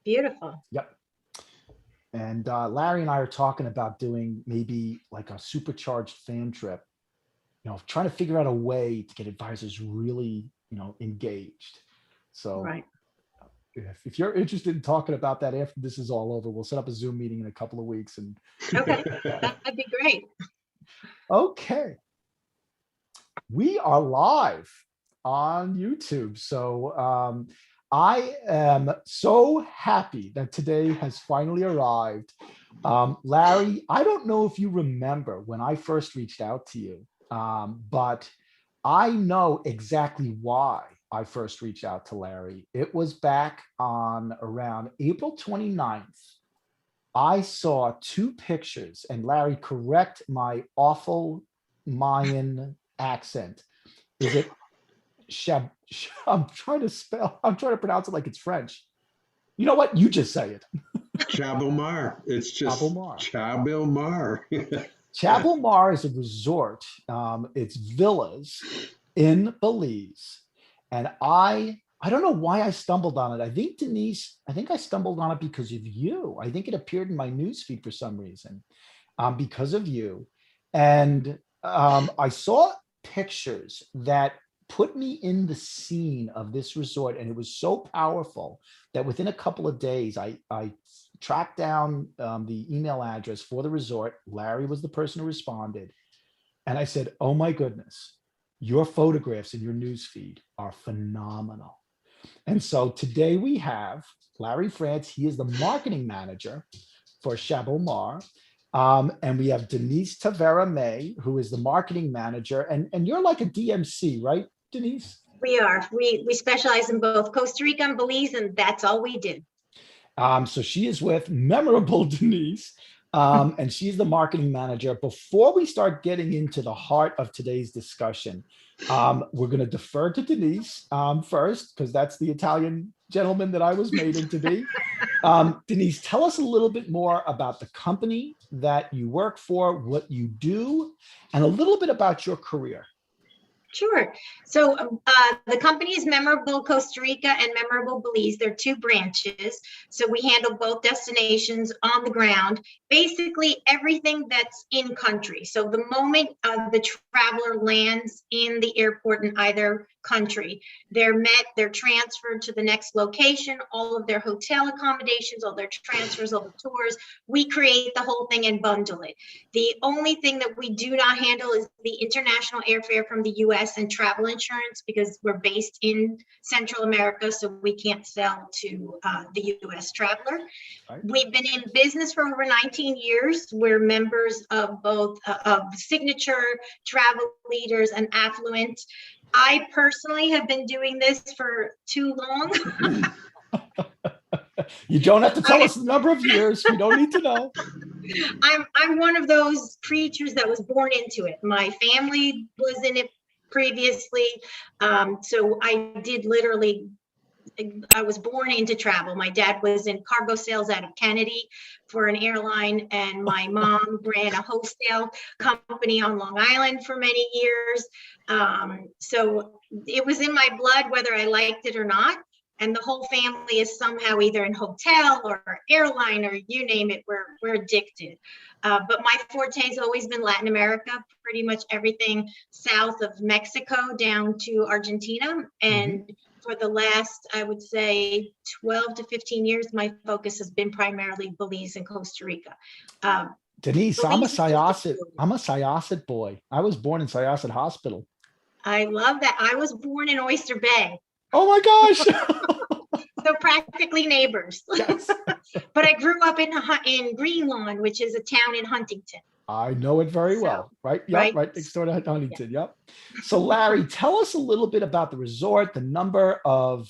Beautiful. Yep. And Larry and I are talking about doing maybe like a supercharged fan trip, trying to figure out a way to get advisors really, engaged. So Right. if you're interested in talking about that after this is all over, we'll set up a Zoom meeting in a couple of weeks and Okay. That'd be great. okay. We are live on YouTube. So I am so happy that today has finally arrived. Larry, I don't know if you remember when I first reached out to you, but I know exactly why I first reached out to Larry. It was back on around April 29th. I saw two pictures, and Larry, correct my awful Mayan accent. Is it I'm trying to pronounce it like it's French. You know what? You just say it. Chabil Mar. It's Chabil just Mar. Chabil Mar. Chabil Mar is a resort. It's villas in Belize. And I don't know why I stumbled on it. I think Denise, I think I stumbled on it because of you. I think it appeared in my newsfeed for some reason, because of you. And I saw pictures that put me in the scene of this resort. And it was so powerful that within a couple of days, I tracked down the email address for the resort. Larry was the person who responded. And I said, oh my goodness, your photographs in your newsfeed are phenomenal. And so today we have Larry France. He is the marketing manager for Chabil Mar. And we have Denise May, who is the marketing manager. And you're like a DMC, right, Denise? We are. We specialize in both Costa Rica and Belize, and that's all we do. So she is with Memorable Denise, and she's the marketing manager. Before we start getting into the heart of today's discussion, we're going to defer to Denise first, because that's the Italian gentleman that I was made into be. Denise, tell us a little bit more about the company that you work for, what you do, and a little bit about your career. Sure. So the company is Memorable Costa Rica and Memorable Belize. They're two branches. So we handle both destinations on the ground, basically everything that's in country. So the moment the traveler lands in the airport in either country, they're transferred to the next location, all of their hotel accommodations, all their transfers, all the tours. We create the whole thing and bundle it. The only thing that we do not handle is the international airfare from the US and travel insurance, because we're based in Central America, so we can't sell to the US traveler. Right. We've been in business for over 19 years. We're members of both of Signature, Travel Leaders, and Affluent. I personally have been doing this for too long. You don't have to tell us the number of years. We don't need to know. I'm one of those creatures that was born into it. My family was in it previously. So I was born into travel. My dad was in cargo sales out of Kennedy for an airline, and my mom ran a wholesale company on Long Island for many years. So it was in my blood, whether I liked it or not. And the whole family is somehow either in hotel or airline or you name it, we're addicted. But my forte has always been Latin America, pretty much everything south of Mexico down to Argentina. And for the last, I would say 12 to 15 years, my focus has been primarily Belize and Costa Rica. Denise, I'm a Syosset boy. I was born in Syosset Hospital. I love that. I was born in Oyster Bay. Oh my gosh. So practically neighbors. Yes. But I grew up in Greenlawn, which is a town in Huntington. I know it very well, right? Yep, right next door to Huntington, yep. So Larry, tell us a little bit about the resort, the number of,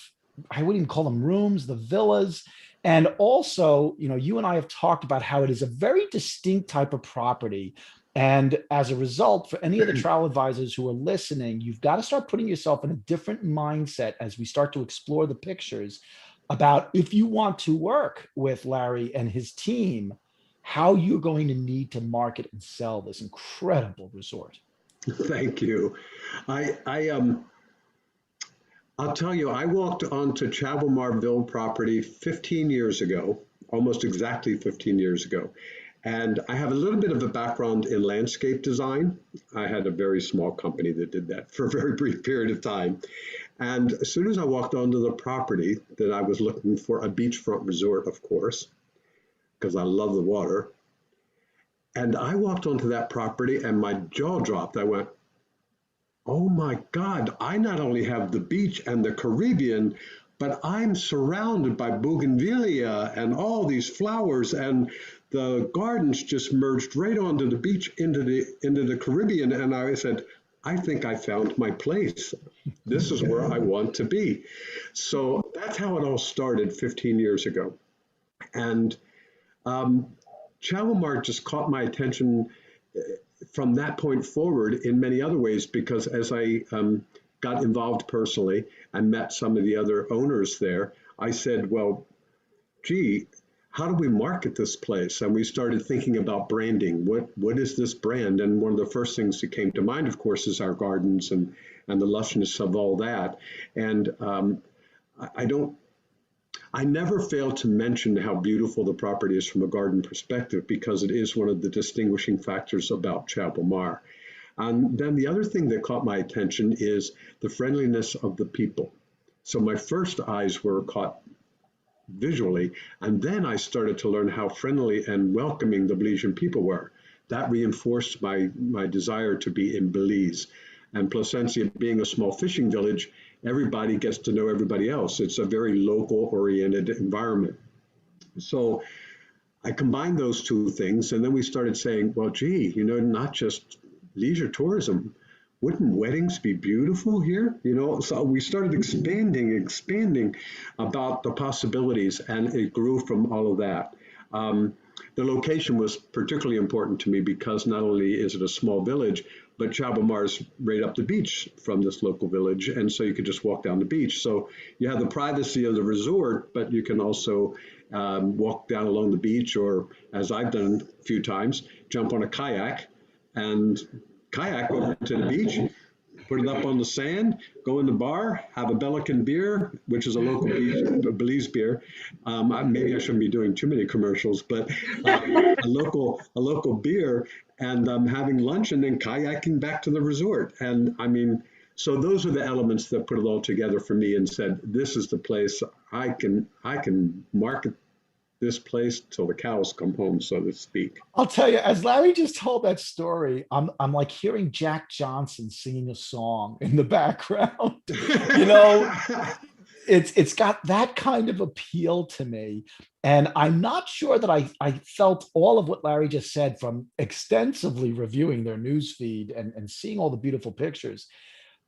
I wouldn't even call them rooms, the villas, and also, you and I have talked about how it is a very distinct type of property. And as a result, for any of the travel advisors who are listening, you've got to start putting yourself in a different mindset as we start to explore the pictures about if you want to work with Larry and his team, how you're going to need to market and sell this incredible resort. Thank you. I'll tell you, I walked onto Chabil Marville property 15 years ago, almost exactly 15 years ago. And I have a little bit of a background in landscape design. I had a very small company that did that for a very brief period of time. And as soon as I walked onto the property, that I was looking for a beachfront resort, of course, because I love the water. And I walked onto that property and my jaw dropped. I went, oh my God, I not only have the beach and the Caribbean, but I'm surrounded by bougainvillea and all these flowers, and the gardens just merged right onto the beach into the Caribbean. And I said, I think I found my place. This is where I want to be. So that's how it all started 15 years ago. And Chabil Mar just caught my attention from that point forward in many other ways, because as I got involved personally and met some of the other owners there, I said, well, gee, how do we market this place? And we started thinking about branding. What is this brand? And one of the first things that came to mind, of course, is our gardens and the lushness of all that. And I never fail to mention how beautiful the property is from a garden perspective, because it is one of the distinguishing factors about Chabil Mar. And then the other thing that caught my attention is the friendliness of the people. So my first eyes were caught visually, and then I started to learn how friendly and welcoming the Belizean people were. That reinforced my desire to be in Belize. And Placencia being a small fishing village, everybody gets to know everybody else. It's a very local oriented environment. So I combined those two things, and then we started saying, well, gee, not just leisure tourism. Wouldn't weddings be beautiful here? So we started expanding about the possibilities, and it grew from all of that. The location was particularly important to me because not only is it a small village, but Chabil Mar is right up the beach from this local village, and so you could just walk down the beach. So you have the privacy of the resort, but you can also walk down along the beach, or as I've done a few times, jump on a kayak and kayak over to the beach, put it up on the sand, go in the bar, have a Belican beer, which is a local Belize beer. Maybe I shouldn't be doing too many commercials, but a local beer, and having lunch, and then kayaking back to the resort. And I mean, so those are the elements that put it all together for me and said, this is the place I can market this place till the cows come home, so to speak. I'll tell you, as Larry just told that story, I'm like hearing Jack Johnson singing a song in the background. It's got that kind of appeal to me. And I'm not sure that I felt all of what Larry just said from extensively reviewing their news feed and seeing all the beautiful pictures.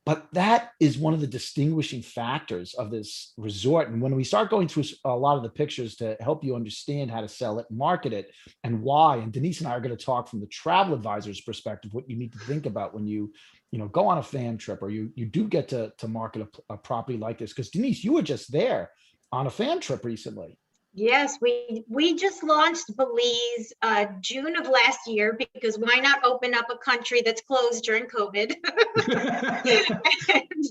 But that is one of the distinguishing factors of this resort. And when we start going through a lot of the pictures to help you understand how to sell it, market it, and why, and Denise and I are going to talk from the travel advisor's perspective, what you need to think about when you go on a fan trip, or you do get to market a property like this. Because Denise, you were just there on a fan trip recently. Yes, we just launched Belize June of last year, because why not open up a country that's closed during COVID? And,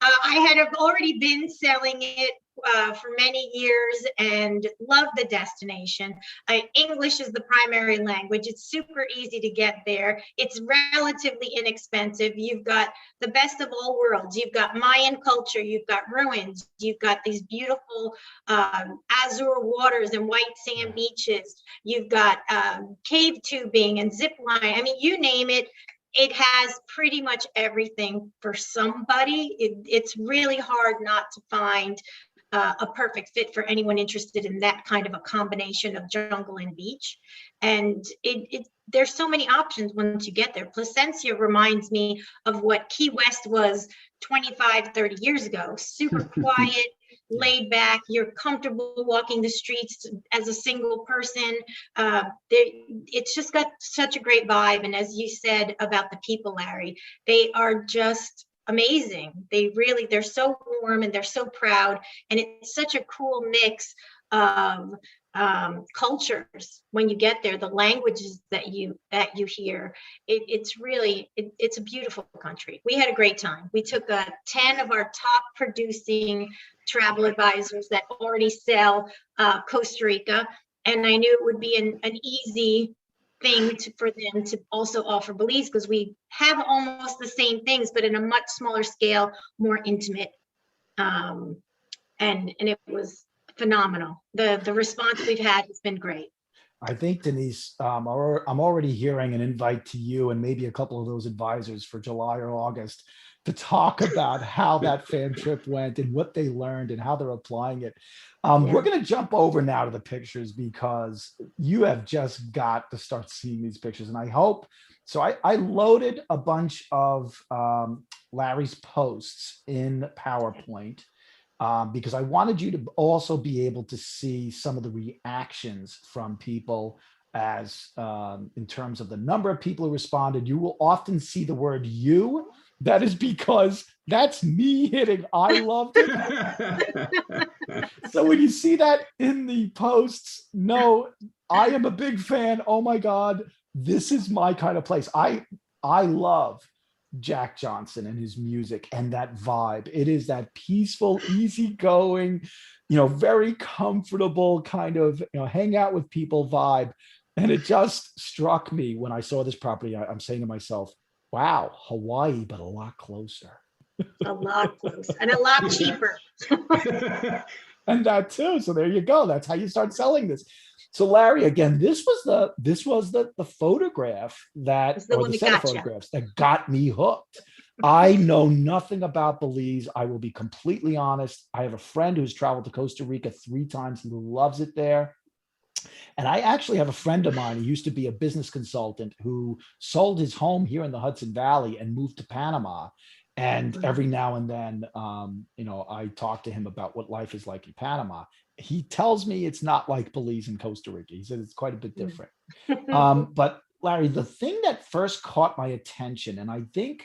I had already been selling it for many years and love the destination. English is the primary language. It's super easy to get there. It's relatively inexpensive. You've got the best of all worlds. You've got Mayan culture. You've got ruins. You've got these beautiful azure waters and white sand beaches. You've got cave tubing and zip line. I mean, you name it. It has pretty much everything for somebody. It's really hard not to find a perfect fit for anyone interested in that kind of a combination of jungle and beach. And there's so many options once you get there. Placencia reminds me of what Key West was 25, 30 years ago. Super quiet, laid back, you're comfortable walking the streets as a single person. It's just got such a great vibe. And as you said about the people, Larry, they are just amazing. They're so warm and they're so proud. And it's such a cool mix of cultures when you get there, the languages that you hear. It's a beautiful country. We had a great time. We took 10 of our top producing travel advisors that already sell Costa Rica, and I knew it would be an easy thing for them to also offer Belize, because we have almost the same things, but in a much smaller scale, more intimate. And it was phenomenal. The response we've had has been great. I think, Denise, I'm already hearing an invite to you and maybe a couple of those advisors for July or August to talk about how that fan trip went and what they learned and how they're applying it. We're going to jump over now to the pictures, because you have just got to start seeing these pictures. And I hope, so I loaded a bunch of Larry's posts in PowerPoint, because I wanted you to also be able to see some of the reactions from people as in terms of the number of people who responded. You will often see the word "you." That is because that's me hitting I loved it. So when you see that in the posts, no, I am a big fan. Oh my God, this is my kind of place. I love Jack Johnson and his music and that vibe. It is that peaceful, easygoing, very comfortable kind of, hang out with people vibe. And it just struck me when I saw this property. I'm saying to myself, wow, Hawaii, but a lot closer. A lot closer and a lot cheaper. And that too. So there you go. That's how you start selling this. So Larry, again, this was the photograph that, or the set of photographs that got me hooked. I know nothing about Belize. I will be completely honest. I have a friend who's traveled to Costa Rica 3 times. He loves it there. And I actually have a friend of mine who used to be a business consultant who sold his home here in the Hudson Valley and moved to Panama. And every now and then, I talk to him about what life is like in Panama. He tells me it's not like Belize and Costa Rica. He said it's quite a bit different. But Larry, the thing that first caught my attention, and I think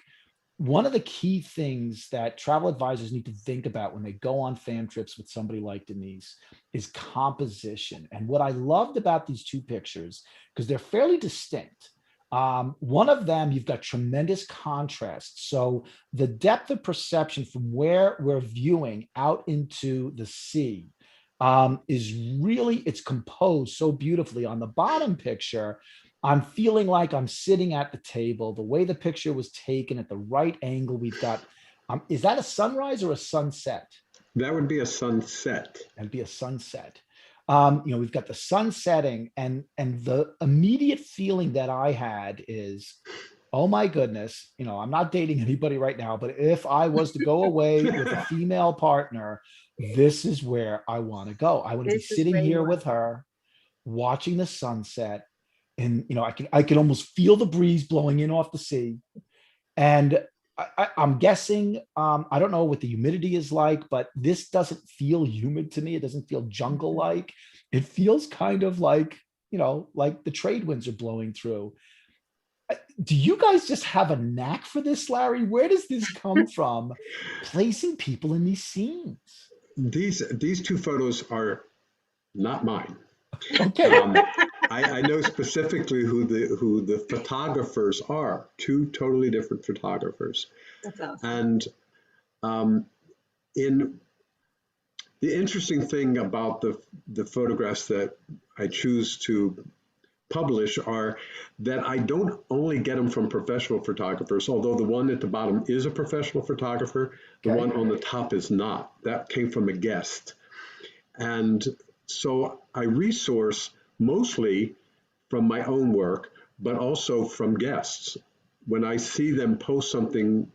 one of the key things that travel advisors need to think about when they go on fan trips with somebody like Denise is composition. And what I loved about these 2 pictures, because they're fairly distinct. One of them, you've got tremendous contrast. So the depth of perception from where we're viewing out into the sea is really, it's composed so beautifully. On the bottom picture, I'm feeling like I'm sitting at the table. The way the picture was taken at the right angle, we've got, is that a sunrise or a sunset? That would be a sunset. That'd be a sunset. We've got the sun setting, and the immediate feeling that I had is, oh my goodness, I'm not dating anybody right now, but if I was to go away with a female partner, this is where I want to go. I want to be sitting here with her, watching the sunset. And, I can almost feel the breeze blowing in off the sea. And I'm guessing, I don't know what the humidity is like, but this doesn't feel humid to me. It doesn't feel jungle-like. It feels kind of like, like the trade winds are blowing through. Do you guys just have a knack for this, Larry? Where does this come from, placing people in these scenes? These 2 photos are not mine. Okay. I know specifically who the photographers are. 2 totally different photographers. That's awesome. And in the interesting thing about the photographs that I choose to publish are that I don't only get them from professional photographers, although the one at the bottom is a professional photographer. The one on the top is not. That came from a guest. And so I resource mostly from my own work, but also from guests. When I see them post something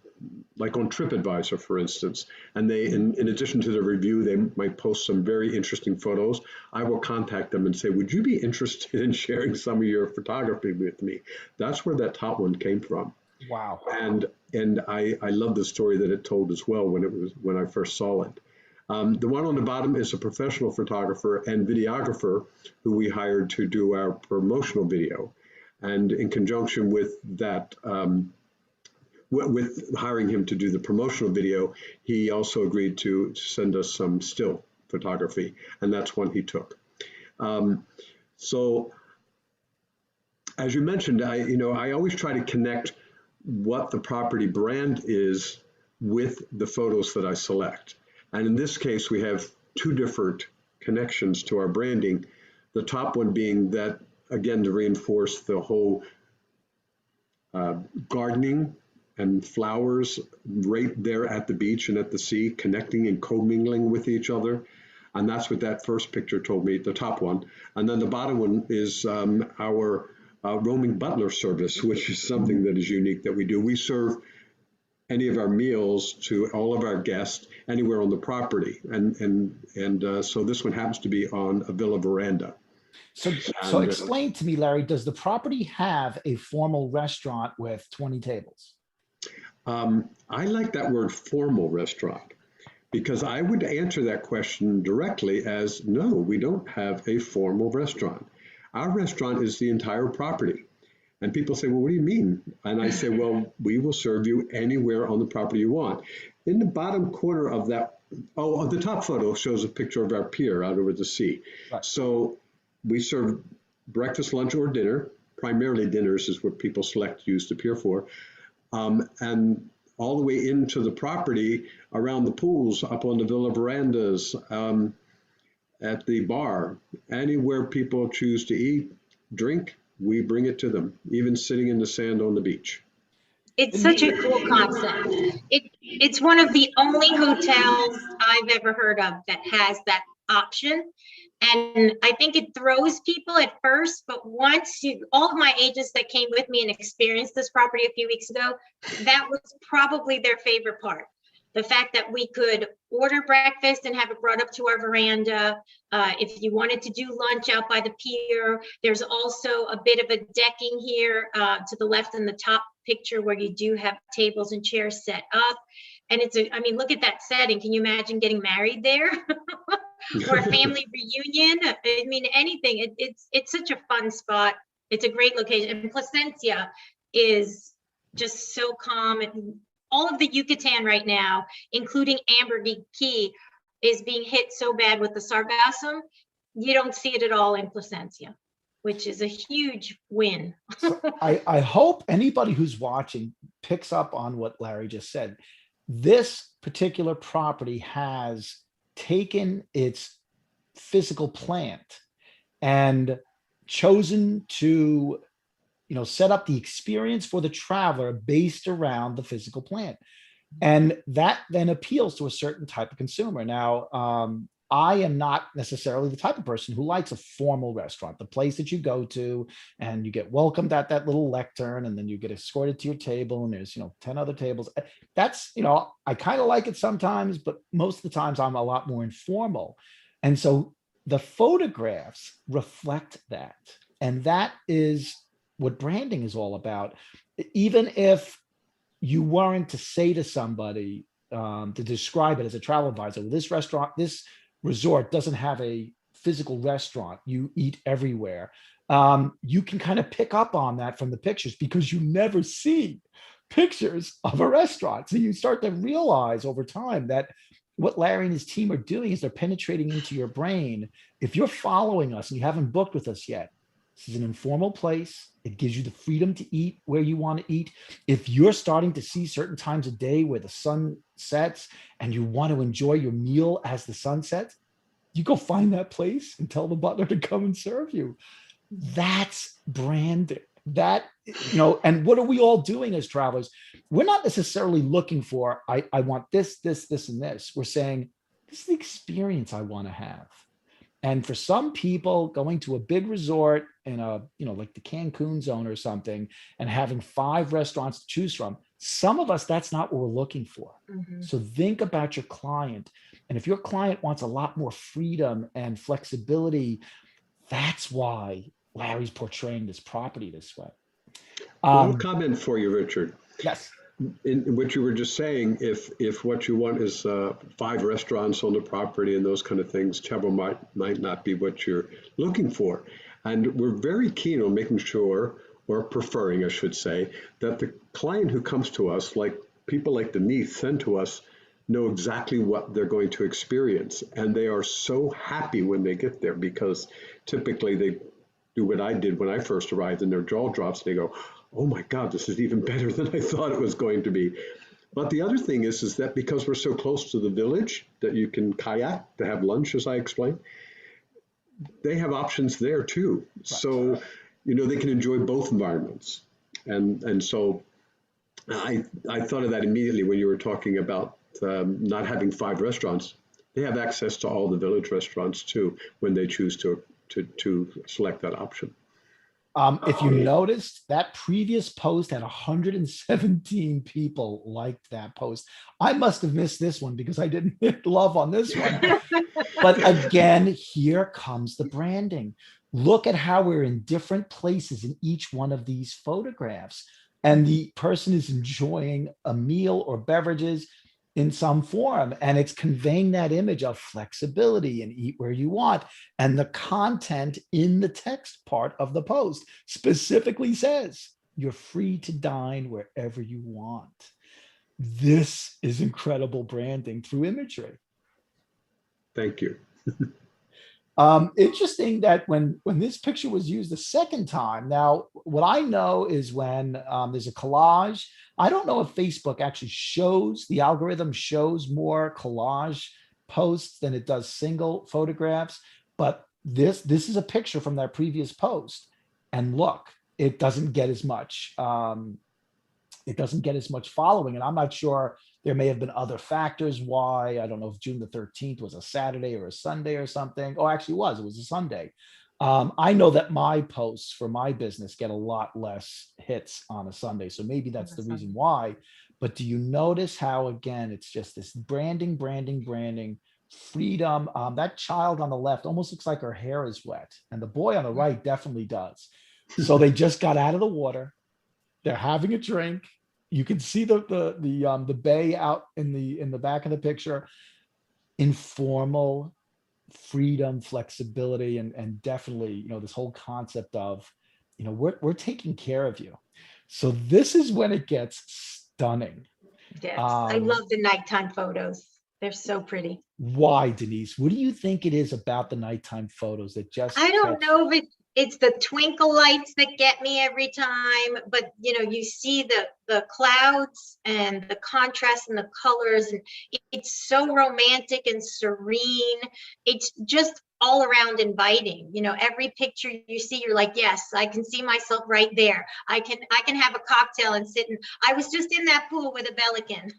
like on TripAdvisor, for instance, and they, in addition to the review, they might post some very interesting photos, I will contact them and say, would you be interested in sharing some of your photography with me? That's where that top one came from. Wow. And I love the story that it told as well when I first saw it. The one on the bottom is a professional photographer and videographer who we hired to do our promotional video. And in conjunction with that, with hiring him to do the promotional video, he also agreed to send us some still photography, and that's one he took. So as you mentioned, I always try to connect what the property brand is with the photos that I select. And in this case, we have two different connections to our branding. The top one being that, again, to reinforce the whole gardening and flowers right there at the beach and at the sea, connecting and commingling with each other. And that's what that first picture told me, the top one. And then the bottom one is our roaming butler service, which is something that is unique that we do. We serve any of our meals to all of our guests anywhere on the property. And so this one happens to be on a villa veranda. So explain to me, Larry, does the property have a formal restaurant with 20 tables? I like that word formal restaurant, because I would answer that question directly as, no, we don't have a formal restaurant. Our restaurant is the entire property. And people say, well, what do you mean? And I say, well, we will serve you anywhere on the property you want. In the bottom corner of that, the top photo shows a picture of our pier out over the sea. Right. So we serve breakfast, lunch, or dinner. Primarily dinners is what people select to use the pier for. And all the way into the property, around the pools, up on the villa verandas, at the bar, anywhere people choose to eat, drink, we bring it to them, even sitting in the sand on the beach. It's such a cool concept. It's one of the only hotels I've ever heard of that has that option. And I think it throws people at first, but once all of my agents that came with me and experienced this property a few weeks ago, that was probably their favorite part. The fact that we could order breakfast and have it brought up to our veranda. If you wanted to do lunch out by the pier, there's also a bit of a decking here to the left in the top picture where you do have tables and chairs set up. And I mean, look at that setting. Can you imagine getting married there? Or a family reunion? I mean, anything. It's such a fun spot. It's a great location. And Placencia is just so calm. And all of the Yucatan right now, including Ambergris Key, is being hit so bad with the sargassum. You don't see it at all in Placencia, which is a huge win. So I hope anybody who's watching picks up on what Larry just said. This particular property has taken its physical plant and chosen to set up the experience for the traveler based around the physical plant. And that then appeals to a certain type of consumer. Now, I am not necessarily the type of person who likes a formal restaurant, the place that you go to and you get welcomed at that little lectern and then you get escorted to your table and there's, 10 other tables. That's, I kind of like it sometimes, but most of the times I'm a lot more informal. And so the photographs reflect that. And that is what branding is all about. Even if you weren't to say to somebody, to describe it as a travel advisor, this resort doesn't have a physical restaurant, you eat everywhere. You can kind of pick up on that from the pictures because you never see pictures of a restaurant. So you start to realize over time that what Larry and his team are doing is they're penetrating into your brain. If you're following us and you haven't booked with us yet, this is an informal place. It gives you the freedom to eat where you want to eat. If you're starting to see certain times of day where the sun sets and you want to enjoy your meal as the sun sets, you go find that place and tell the butler to come and serve you. That's branding. That, and what are we all doing as travelers? We're not necessarily looking for, I want this, this, this, and this. We're saying, this is the experience I want to have. And for some people, going to a big resort in like the Cancun zone or something and having 5 restaurants to choose from, some of us, that's not what we're looking for. Mm-hmm. So think about your client. And if your client wants a lot more freedom and flexibility, that's why Larry's portraying this property this way. One comment for you, Richard. Yes. In what you were just saying, if what you want is 5 restaurants on the property and those kind of things, Chabil might not be what you're looking for. And we're very keen on making sure, or preferring, I should say, that the client who comes to us, like people like Denise send to us, know exactly what they're going to experience. And they are so happy when they get there, because typically they do what I did when I first arrived, and their jaw drops and they go, oh my God, this is even better than I thought it was going to be. But the other thing is that because we're so close to the village that you can kayak to have lunch, as I explained, they have options there too. Right. So, they can enjoy both environments. And so I thought of that immediately when you were talking about not having 5 restaurants. They have access to all the village restaurants too when they choose to select that option. If you noticed, that previous post had 117 people liked that post. I must have missed this one because I didn't hit love on this one. But again, here comes the branding. Look at how we're in different places in each one of these photographs. And the person is enjoying a meal or beverages in some form, and it's conveying that image of flexibility and eat where you want. And the content in the text part of the post specifically says you're free to dine wherever you want. This is incredible branding through imagery. Thank you. Interesting that when this picture was used the second time, now what I know is when there's a collage, I don't know if Facebook actually shows, the algorithm shows more collage posts than it does single photographs, but this is a picture from that previous post, and look, it doesn't get as much following, and I'm not sure. There may have been other factors why. I don't know if June the 13th was a Saturday or a Sunday or something. Oh, actually it was a Sunday. I know that my posts for my business get a lot less hits on a Sunday. So maybe that's the reason why. But do you notice how, again, it's just this branding, freedom. That child on the left almost looks like her hair is wet. And the boy on the right definitely does. So they just got out of the water. They're having a drink. You can see the bay out in the back of the picture. Informal, freedom, flexibility, and definitely, this whole concept of, we're taking care of you. So this is when it gets stunning. Yes, I love the nighttime photos. They're so pretty. Why, Denise? What do you think it is about the nighttime photos that just? I don't know if it's the twinkle lights that get me every time, but you see the clouds and the contrast and the colors, and it's so romantic and serene. It's just all around inviting. Every picture you see, you're like, yes, I can see myself right there. I can have a cocktail and sit, and I was just in that pool with a pelican.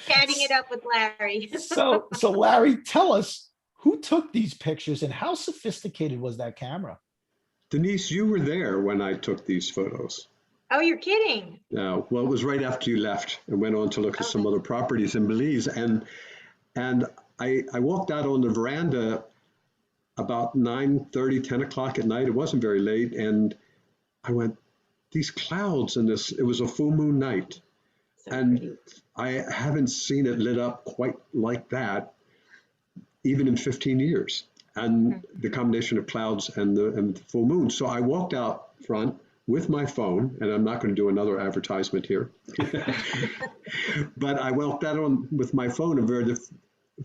Chatting it up with Larry. So Larry, tell us, who took these pictures and how sophisticated was that camera? Denise, you were there when I took these photos. Oh, you're kidding. Well, it was right after you left and went on to look at some other properties in Belize. And I walked out on the veranda about 9:30, 10 o'clock at night. It wasn't very late. And I went, these clouds and it was a full moon night. So and pretty. I haven't seen it lit up quite like that, even in 15 years, and the combination of clouds and the full moon. So I walked out front with my phone, and I'm not going to do another advertisement here, but I walked out on with my phone and the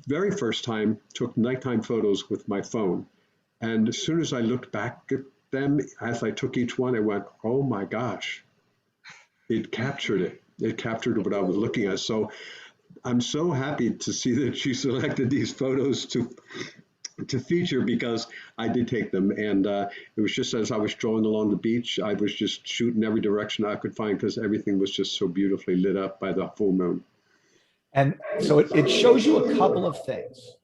very first time took nighttime photos with my phone. And as soon as I looked back at them, as I took each one, I went, oh my gosh, it captured it. It captured what I was looking at. So I'm so happy to see that you selected these photos to feature, because I did take them, and it was just as I was strolling along the beach, I was just shooting every direction I could find because everything was just so beautifully lit up by the full moon. And so it shows you a couple of things.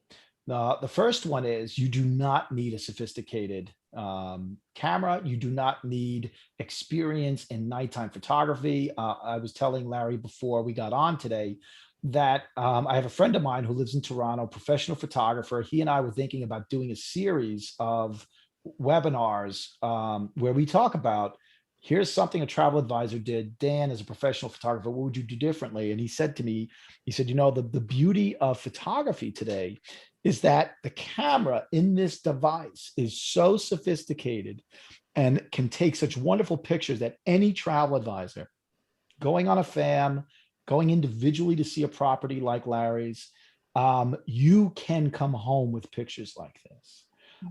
The first one is you do not need a sophisticated camera. You do not need experience in nighttime photography. I was telling Larry before we got on today that I have a friend of mine who lives in Toronto, professional photographer. He and I were thinking about doing a series of webinars where we talk about, here's something a travel advisor did. Dan, as a professional photographer, what would you do differently? And he said to me, the beauty of photography today is that the camera in this device is so sophisticated and can take such wonderful pictures that any travel advisor going on a fam, going individually to see a property like Larry's, you can come home with pictures like this.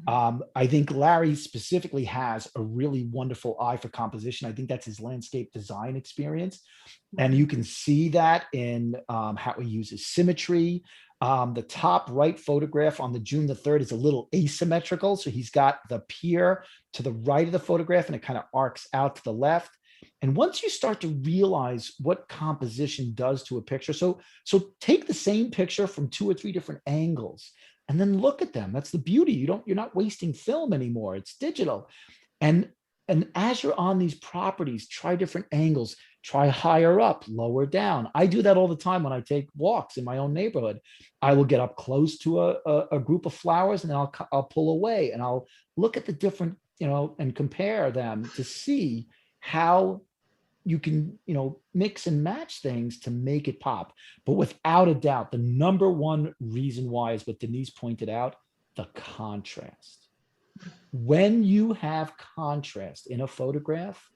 I think Larry specifically has a really wonderful eye for composition. I think that's his landscape design experience. And you can see that in how he uses symmetry. The top right photograph on the June the 3rd is a little asymmetrical. So he's got the pier to the right of the photograph and it kind of arcs out to the left. And once you start to realize what composition does to a picture, so take the same picture from 2 or 3 different angles and then look at them. That's the beauty. You're not wasting film anymore. It's digital. And as you're on these properties, try different angles, try higher up, lower down. I do that all the time when I take walks in my own neighborhood. I will get up close to a group of flowers and then I'll pull away and I'll look at the different, and compare them to see how you can, mix and match things to make it pop. But without a doubt, the number one reason why is what Denise pointed out, the contrast. When you have contrast in a photograph,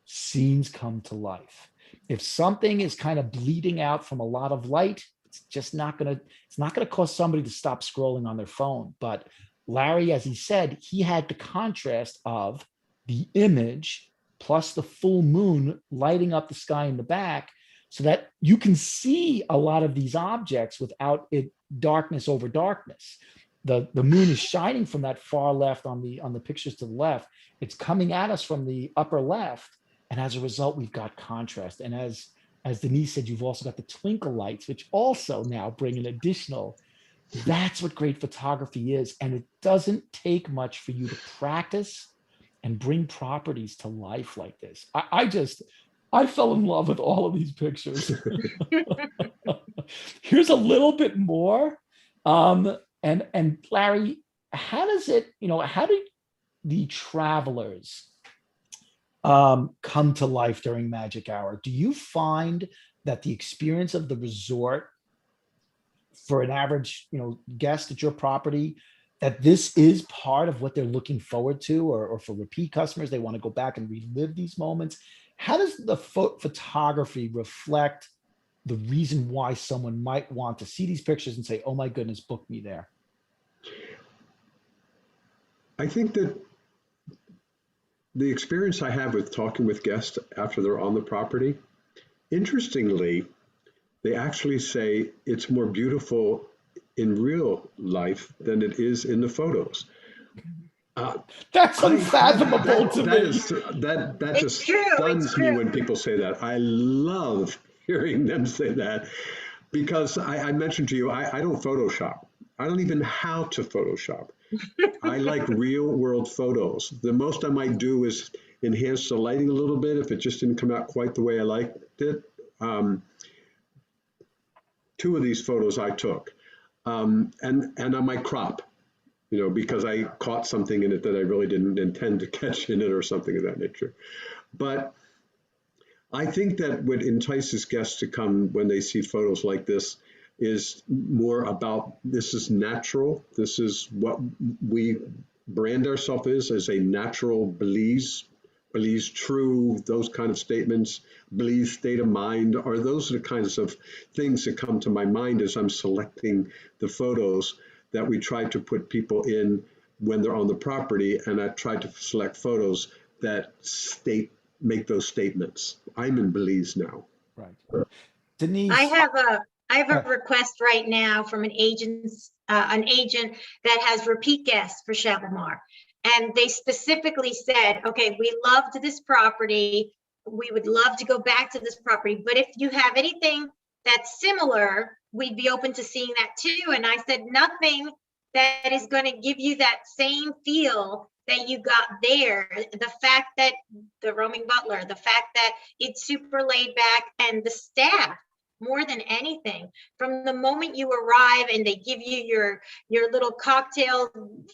scenes come to life. If something is kind of bleeding out from a lot of light, it's not going to cause somebody to stop scrolling on their phone. But Larry, as he said, he had the contrast of the image plus the full moon lighting up the sky in the back so that you can see a lot of these objects without it darkness over darkness. The moon is shining from that far left on the pictures to the left. It's coming at us from the upper left. And as a result, we've got contrast. And as Denise said, you've also got the twinkle lights, which also now bring an additional. That's what great photography is. And it doesn't take much for you to practice and bring properties to life like this. I fell in love with all of these pictures. Here's a little bit more. And Larry, how do the travelers come to life during magic hour? Do you find that the experience of the resort for an average, guest at your property, that this is part of what they're looking forward to, or for repeat customers, they want to go back and relive these moments? How does the photography reflect the reason why someone might want to see these pictures and say, oh my goodness, book me there? I think that the experience I have with talking with guests after they're on the property, interestingly, they actually say it's more beautiful in real life than it is in the photos. That's unfathomable to me. That just stuns me when people say that. I love hearing them say that because I mentioned to you, I don't Photoshop. I don't even know how to Photoshop. I like real world photos. The most I might do is enhance the lighting a little bit if it just didn't come out quite the way I liked it. 2 of these photos I took. And I might crop, because I caught something in it that I really didn't intend to catch in it or something of that nature. But I think that what entices guests to come when they see photos like this is more about, this is natural. This is what we brand ourselves as a natural Belize true, those kind of statements, Belize state of mind, or those are the kinds of things that come to my mind as I'm selecting the photos that we try to put people in when they're on the property. And I try to select photos that make those statements. I'm in Belize now. Right. Denise. I have a request right now from an agent that has repeat guests for Chabil Mar. And they specifically said, okay, we loved this property. We would love to go back to this property. But if you have anything that's similar, we'd be open to seeing that too. And I said, nothing that is going to give you that same feel that you got there. The fact that the roaming butler, the fact that it's super laid back, and the staff, more than anything, from the moment you arrive and they give you your little cocktail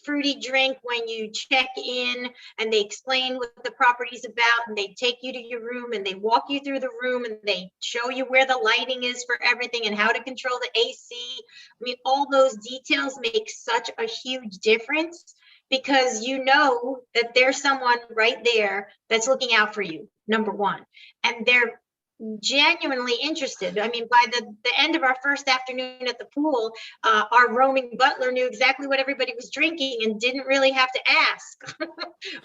fruity drink when you check in, and they explain what the property's about, and they take you to your room and they walk you through the room and they show you where the lighting is for everything and how to control the AC. I mean, all those details make such a huge difference, because you know that there's someone right there that's looking out for you, number one. And they're genuinely interested. I mean, by the end of our first afternoon at the pool, our roaming butler knew exactly what everybody was drinking and didn't really have to ask,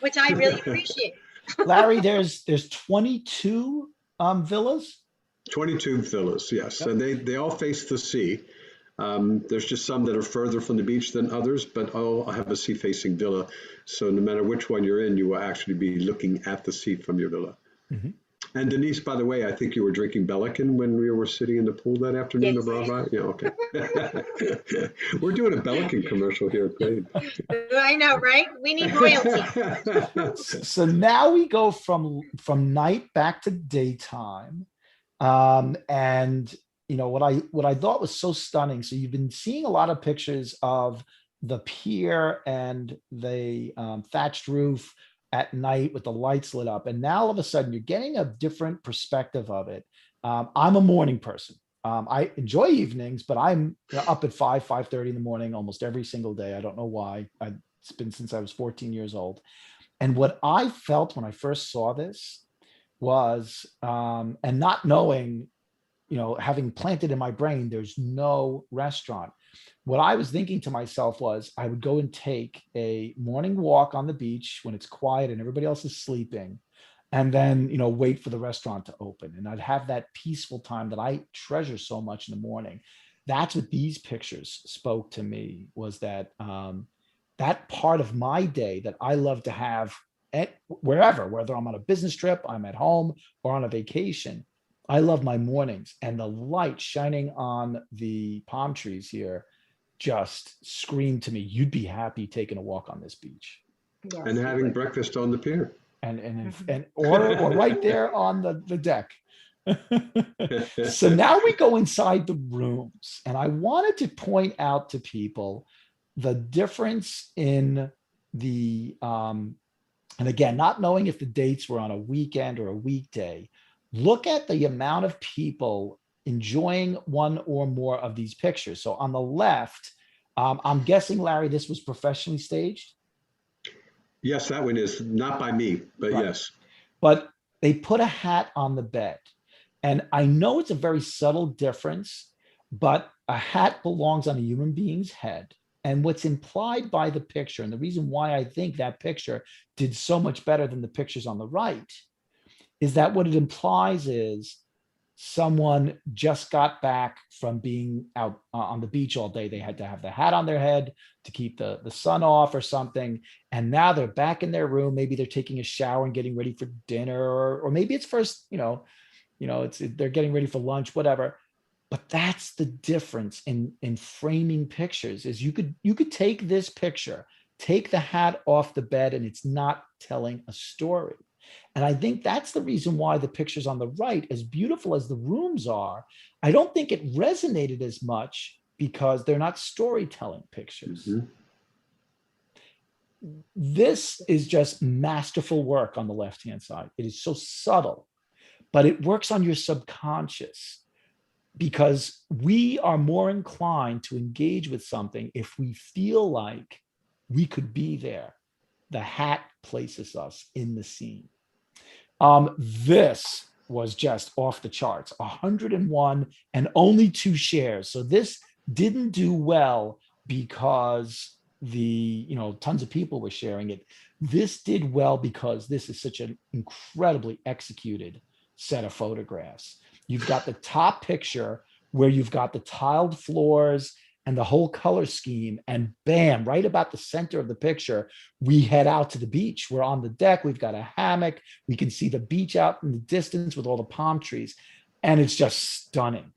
which I really appreciate. Larry, there's 22 villas. 22 villas, yes, Yep. and they all face the sea. There's just some that are further from the beach than others, but all have a sea-facing villa. So no matter which one you're in, you will actually be looking at the sea from your villa. Mhm. And Denise, by the way, I think you were drinking Bellican when we were sitting in the pool that afternoon. Yes. Brava? Yeah, okay. We're doing a Bellican commercial here. Great. I know, right? We need royalty. So now we go from night back to daytime. And what I thought was so stunning. So you've been seeing a lot of pictures of the pier and the thatched roof at night with the lights lit up. And now all of a sudden you're getting a different perspective of it. I'm a morning person. I enjoy evenings, but I'm up at 5:30 in the morning almost every single day. I don't know why. It's been since I was 14 years old. And what I felt when I first saw this was, and not knowing, having planted in my brain, there's no restaurant. What I was thinking to myself was I would go and take a morning walk on the beach when it's quiet and everybody else is sleeping, and then, wait for the restaurant to open. And I'd have that peaceful time that I treasure so much in the morning. That's what these pictures spoke to me, was that that part of my day that I love to have at wherever, whether I'm on a business trip, I'm at home, or on a vacation. I love my mornings, and the light shining on the palm trees here just screamed to me, you'd be happy taking a walk on this beach. Yes. And having breakfast on the pier. Or right there on the deck. So now we go inside the rooms, and I wanted to point out to people the difference in the and again, not knowing if the dates were on a weekend or a weekday. Look at the amount of people enjoying one or more of these pictures. So on the left, I'm guessing, Larry, this was professionally staged. Yes, that one is not by me, but Right. yes. But they put a hat on the bed. And I know it's a very subtle difference, but a hat belongs on a human being's head. And what's implied by the picture, and the reason why I think that picture did so much better than the pictures on the right, is that what it implies is someone just got back from being out on the beach all day. They had to have the hat on their head to keep the sun off or something. And now they're back in their room. Maybe they're taking a shower and getting ready for dinner, or maybe it's first, they're getting ready for lunch, whatever. But that's the difference in framing pictures, is you could take this picture, take the hat off the bed, and it's not telling a story. And I think that's the reason why the pictures on the right, as beautiful as the rooms are, I don't think it resonated as much because they're not storytelling pictures. Mhm. This is just masterful work on the left-hand side. It is so subtle, but it works on your subconscious, because we are more inclined to engage with something if we feel like we could be there. The hat places us in the scene. This was just off the charts, 101 and only 2 shares. So this didn't do well because tons of people were sharing it. This did well because this is such an incredibly executed set of photographs. You've got the top picture where you've got the tiled floors and the whole color scheme, and bam, right about the center of the picture, we head out to the beach. We're on the deck. We've got a hammock. We can see the beach out in the distance with all the palm trees, and it's just stunning.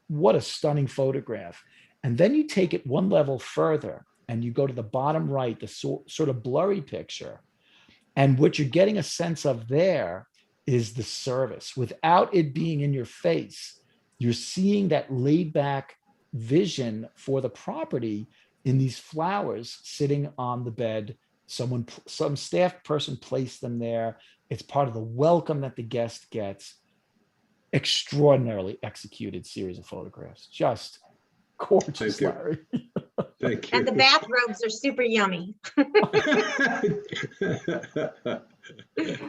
What a stunning photograph. And then you take it one level further and you go to the bottom right, the sort of blurry picture. And what you're getting a sense of there is the service. Without it being in your face, you're seeing that laid back vision for the property in these flowers sitting on the bed. Some staff person placed them there. It's part of the welcome that the guest gets. Extraordinarily executed series of photographs. Just gorgeous, Larry. Thank you. And the bathrobes are super yummy.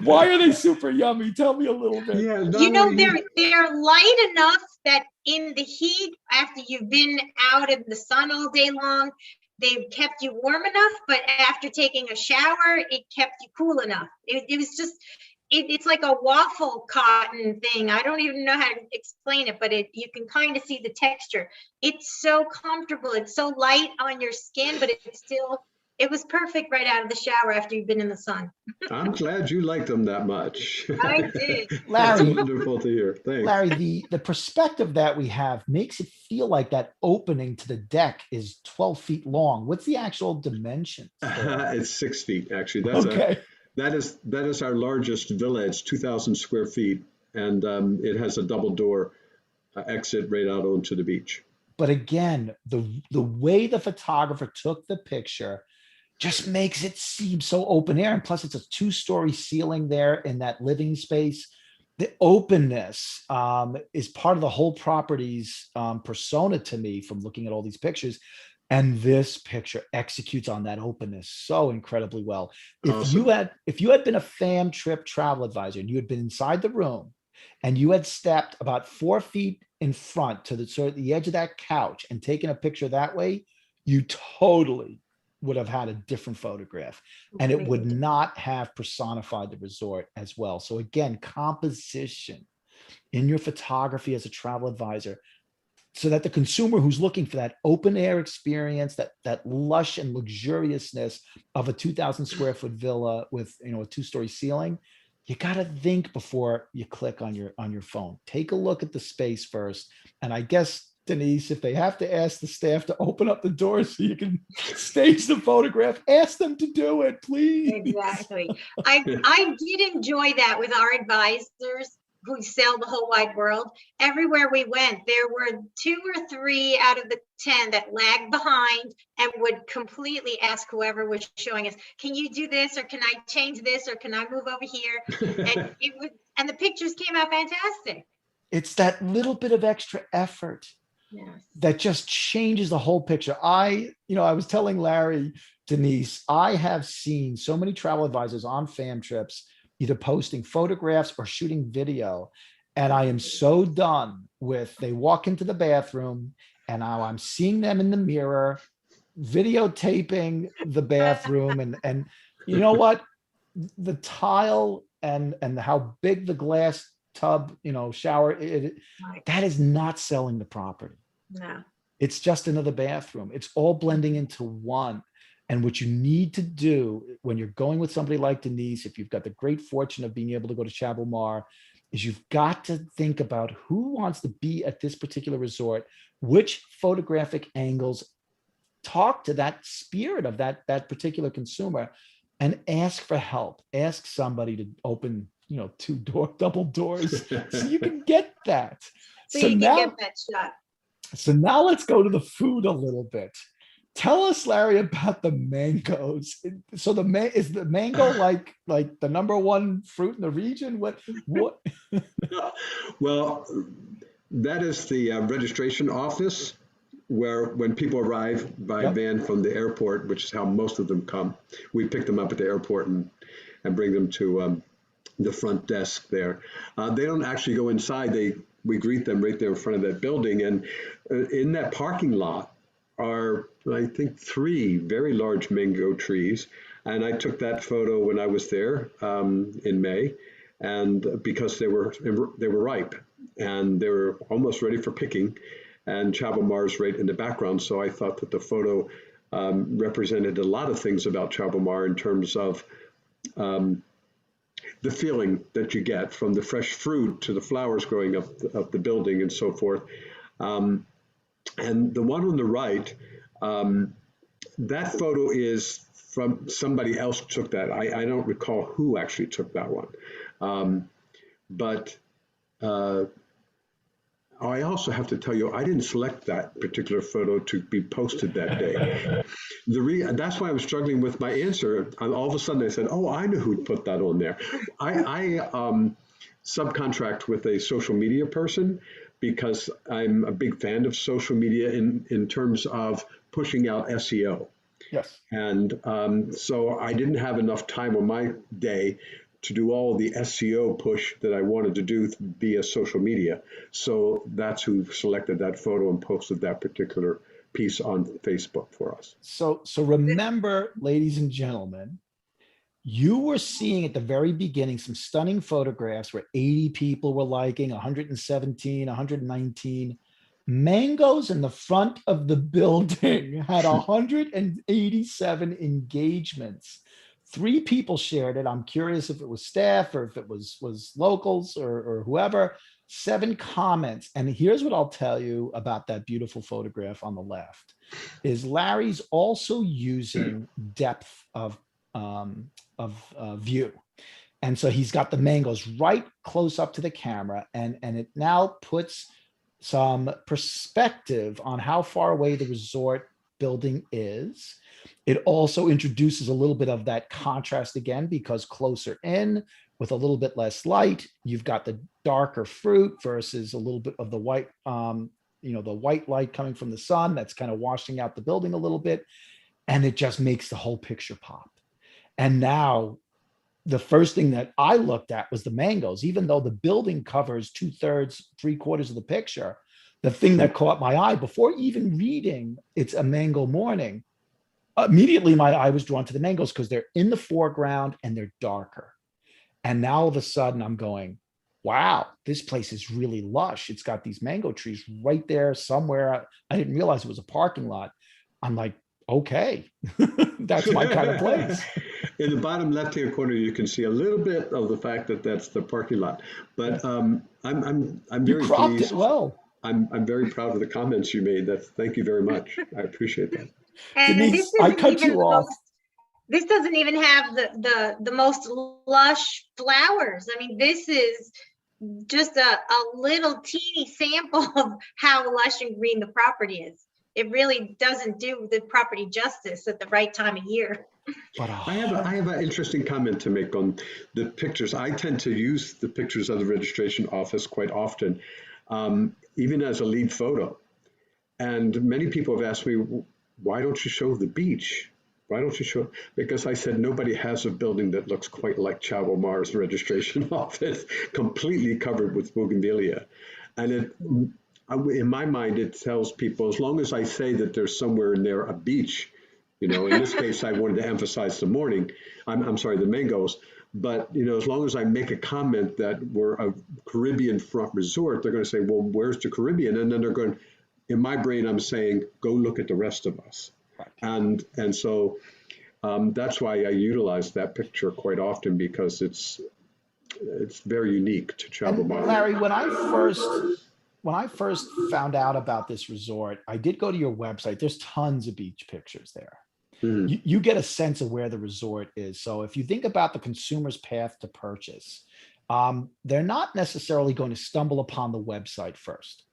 Why are they super yummy? Tell me a little bit. Yeah, not You know, only they're light enough that in the heat, after you've been out in the sun all day long, they've kept you warm enough, but after taking a shower, it kept you cool enough. It was just, it's like a waffle cotton thing. I don't even know how to explain it, but you can kind of see the texture. It's so comfortable. It's so light on your skin, but it was perfect right out of the shower after you've been in the sun. I'm glad you like them that much. I did. That's Larry, wonderful to hear. Thanks. Larry, the perspective that we have makes it feel like that opening to the deck is 12 feet long. What's the actual dimension? It's 6 feet, actually. Okay. That is our largest villa. It's 2,000 square feet, and it has a double door exit right out onto the beach. But again, the way the photographer took the picture just makes it seem so open air. And plus, it's a 2-story ceiling there in that living space. The openness is part of the whole property's persona to me from looking at all these pictures. And this picture executes on that openness so incredibly well. Awesome. If you had been a fam trip travel advisor and you had been inside the room and you had stepped about 4 feet in front to the sort of the edge of that couch and taken a picture that way, you totally would have had a different photograph, and it would not have personified the resort as well. So again, composition in your photography as a travel advisor, so that the consumer who's looking for that open air experience, that lush and luxuriousness of a 2,000 square foot villa with, a 2-story ceiling, you got to think before you click on your phone. Take a look at the space first. And I guess, Denise, if they have to ask the staff to open up the doors so you can stage the photograph, ask them to do it, please. Exactly. I did enjoy that with our advisors who sail the whole wide world. Everywhere we went, there were 2 or 3 out of the 10 that lagged behind and would completely ask whoever was showing us, can you do this, or can I change this, or can I move over here? And the pictures came out fantastic. It's that little bit of extra effort. Yes. That just changes the whole picture. I was telling Larry, Denise, I have seen so many travel advisors on fam trips, either posting photographs or shooting video. And I am so done with, they walk into the bathroom and now I'm seeing them in the mirror, videotaping the bathroom. And you know what? The tile and how big the glass tub, shower, that is not selling the property. No. It's just another bathroom. It's all blending into one. And what you need to do when you're going with somebody like Denise, if you've got the great fortune of being able to go to Chabil Mar, is you've got to think about who wants to be at this particular resort, which photographic angles talk to that spirit of that particular consumer, and ask for help. Ask somebody to open, double doors so you can get that. So you can get that shot. So now let's go to the food a little bit. Tell us, Larry, about the mangoes. So is the mango like the #1 fruit in the region? What? Well, that is the registration office where when people arrive by van from the airport, which is how most of them come, we pick them up at the airport and bring them to the front desk there. They don't actually go inside. We greet them right there in front of that building. And in that parking lot are, I think, 3 very large mango trees. And I took that photo when I was there in May, and because they were ripe and they were almost ready for picking. And Chabil Mar is right in the background. So I thought that the photo represented a lot of things about Chabil Mar in terms of the feeling that you get from the fresh fruit to the flowers growing up the building and so forth. And the one on the right, that photo is from somebody else took that. I don't recall who actually took that one. But I also have to tell you, I didn't select that particular photo to be posted that day. That's why I was struggling with my answer. And all of a sudden I said, oh, I know who'd put that on there. I subcontract with a social media person because I'm a big fan of social media in terms of pushing out SEO. Yes. And so I didn't have enough time on my day to do all the SEO push that I wanted to do via social media. So that's who selected that photo and posted that particular piece on Facebook for us. So remember, ladies and gentlemen, you were seeing at the very beginning some stunning photographs where 80 people were liking, 117, 119. Mangoes in the front of the building had 187 engagements. 3 people shared it. I'm curious if it was staff or if it was locals or whoever. 7 comments. And here's what I'll tell you about that beautiful photograph on the left is Larry's also using depth of view. And so he's got the mangoes right close up to the camera, and it now puts some perspective on how far away the resort building is. It also introduces a little bit of that contrast again, because closer in with a little bit less light, you've got the darker fruit versus a little bit of the white, the white light coming from the sun that's kind of washing out the building a little bit. And it just makes the whole picture pop. And now the first thing that I looked at was the mangoes. Even though the building covers 2/3, 3/4 of the picture, the thing that caught my eye before even reading "It's a Mango Morning," immediately my eye was drawn to the mangoes because they're in the foreground and they're darker. And now all of a sudden I'm going, wow, this place is really lush. It's got these mango trees right there somewhere. I didn't realize it was a parking lot. I'm like, okay, that's my kind of place. In the bottom left-hand corner, you can see a little bit of the fact that that's the parking lot. But I'm very You cropped pleased. it well. I'm very proud of the comments you made. Thank you very much. I appreciate that. And Denise, I cut you off. This doesn't even have the most lush flowers. I mean, this is just a little teeny sample of how lush and green the property is. It really doesn't do the property justice at the right time of year. But I have an interesting comment to make on the pictures. I tend to use the pictures of the registration office quite often, even as a lead photo. And many people have asked me, why don't you show the beach? Why don't you show? Because I said nobody has a building that looks quite like Chabil Mar's registration office, completely covered with bougainvillea. And in my mind, it tells people, as long as I say that there's somewhere in there a beach, in this case, I wanted to emphasize the the mangoes. But, as long as I make a comment that we're a Caribbean front resort, they're going to say, well, where's the Caribbean? And then they're going, in my brain, I'm saying, go look at the rest of us. And so that's why I utilize that picture quite often, because it's very unique to Chabil Mar. Larry, when I first found out about this resort, I did go to your website. There's tons of beach pictures there. Mm-hmm. You get a sense of where the resort is. So if you think about the consumer's path to purchase, they're not necessarily going to stumble upon the website first.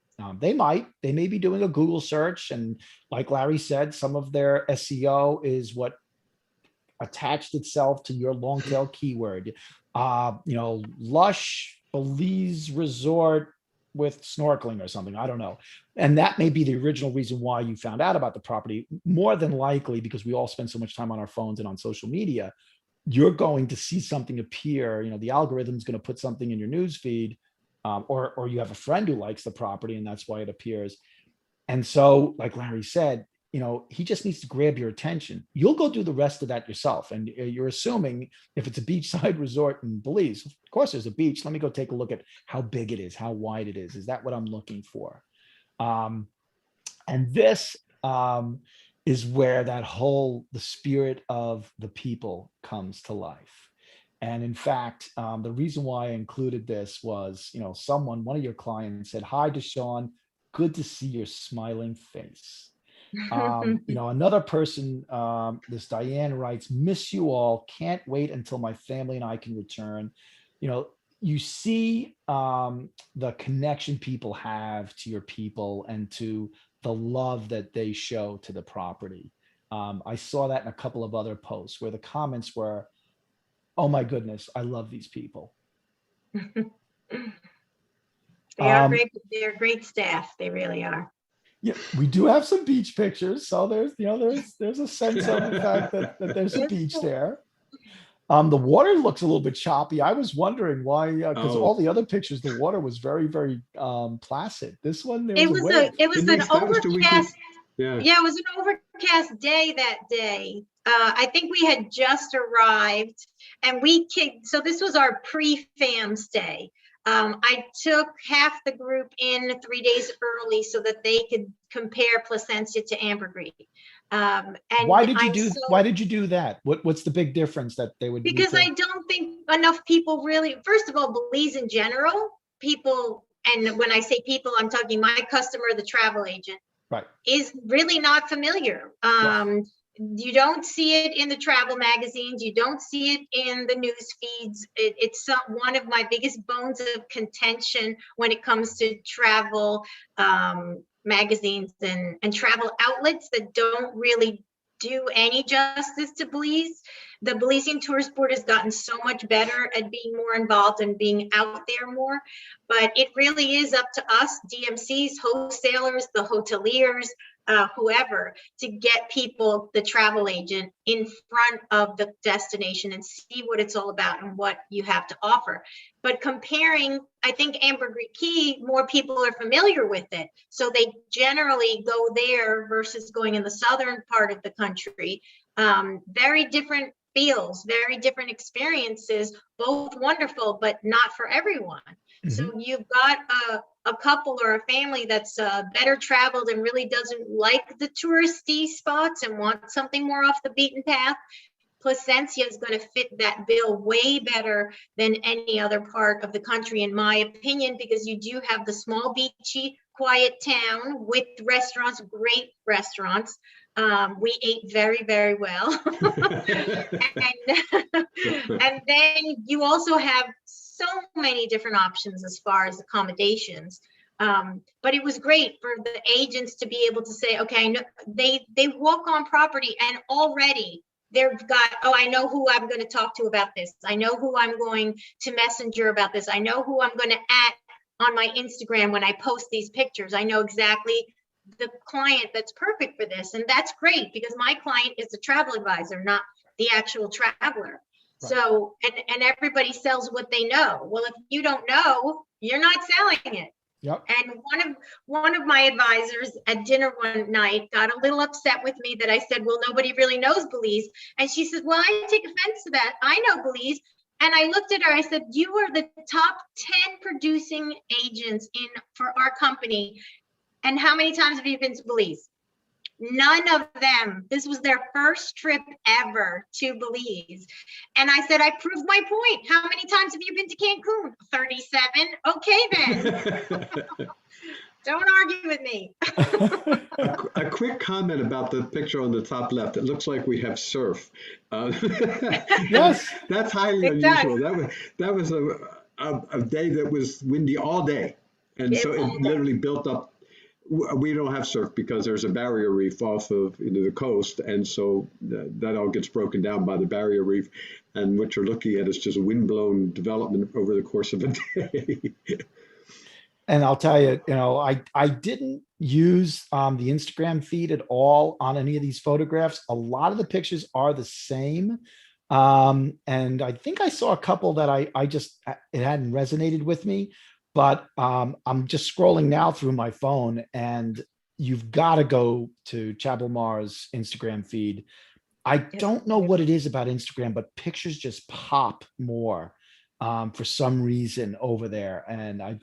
They may be doing a Google search, and like Larry said, some of their SEO is what attached itself to your long tail keyword. Lush Belize resort with snorkeling or something. I don't know. And that may be the original reason why you found out about the property. More than likely, because we all spend so much time on our phones and on social media, you're going to see something appear. The algorithm's going to put something in your news feed, or you have a friend who likes the property and that's why it appears. And so, like Larry said, he just needs to grab your attention. You'll go do the rest of that yourself. And you're assuming if it's a beachside resort in Belize, of course there's a beach. Let me go take a look at how big it is, how wide it is. Is that what I'm looking for? And this is where the spirit of the people comes to life. And in fact, the reason why I included this was, one of your clients said, "Hi, Deshawn, good to see your smiling face." Another person, this Diane writes, "Miss you all. Can't wait until my family and I can return." You see the connection people have to your people and to the love that they show to the property. I saw that in a couple of other posts where the comments were, "Oh my goodness, I love these people." They are great. They're great staff. They really are. Yeah, we do have some beach pictures, so there's a sense of the fact that there's a beach there. The water looks a little bit choppy. I was wondering why, because all Oh, the other pictures, the water was very, very placid. This one, there It was a was wave. an Denise, that was the week we, overcast. yeah. Yeah, it was an overcast day that day. I think we had just arrived, and so this was our pre-fam stay. I took half the group in 3 days early so that they could compare Placencia to Ambergris. And I'm so Why did you do that? What's the big difference that they would need because to? I don't think enough people really, first of all, Belize in general, people, and when I say people, I'm talking my customer, the travel agent, Right. is really not familiar. Yes. You don't see it in the travel magazines. You don't see it in the news feeds. It's one of my biggest bones of contention when it comes to travel magazines and travel outlets that don't really do any justice to Belize. The Belizean Tourist Board has gotten so much better at being more involved and being out there more, but it really is up to us, DMCs, wholesalers, the hoteliers, whoever, to get people, the travel agent, in front of the destination and see what it's all about and what you have to offer. But comparing, I think Ambergris Key, more people are familiar with it. So they generally go there versus going in the southern part of the country. Very different feels, very different experiences, both wonderful, but not for everyone. So you've got a couple or a family that's better traveled and really doesn't like the touristy spots and wants something more off the beaten path. Placencia is going to fit that bill way better than any other part of the country, in my opinion, because you do have the small, beachy, quiet town with restaurants, great restaurants. We ate very, very well. And then you also have so many different options as far as accommodations. But it was great for the agents to be able to say, okay, I know they walk on property and already they've got, oh, I know who I'm going to talk to about this. I know who I'm going to messenger about this. I know who I'm going to add on my Instagram when I post these pictures. I know exactly the client that's perfect for this. And that's great because my client is the travel advisor, not the actual traveler. Right. So, and everybody sells what they know. Well, if you don't know, you're not selling it. Yep. And one of my advisors at dinner one night got a little upset with me that I said, well, nobody really knows Belize. And she says, well, I take offense to that. I know Belize. And I looked at her, I said, you are the top 10 producing agents for our company. And how many times have you been to Belize? None of them. This was their first trip ever to Belize. And I said, I proved my point. How many times have you been to Cancun? 37. Okay, then. Don't argue with me. A quick comment about the picture on the top left. It looks like we have surf. Yes. That's highly unusual. That was a day that was windy all day. And so it literally built up. We don't have surf because there's a barrier reef off of the coast, and so that all gets broken down by the barrier reef. And what you're looking at is just windblown development over the course of a day. And I'll tell you, I didn't use the Instagram feed at all on any of these photographs. A lot of the pictures are the same. And I think I saw a couple that it hadn't resonated with me. But I'm just scrolling now through my phone, and you've got to go to Chabil Mar's Instagram feed. I don't know what it is about Instagram, but pictures just pop more for some reason over there. And I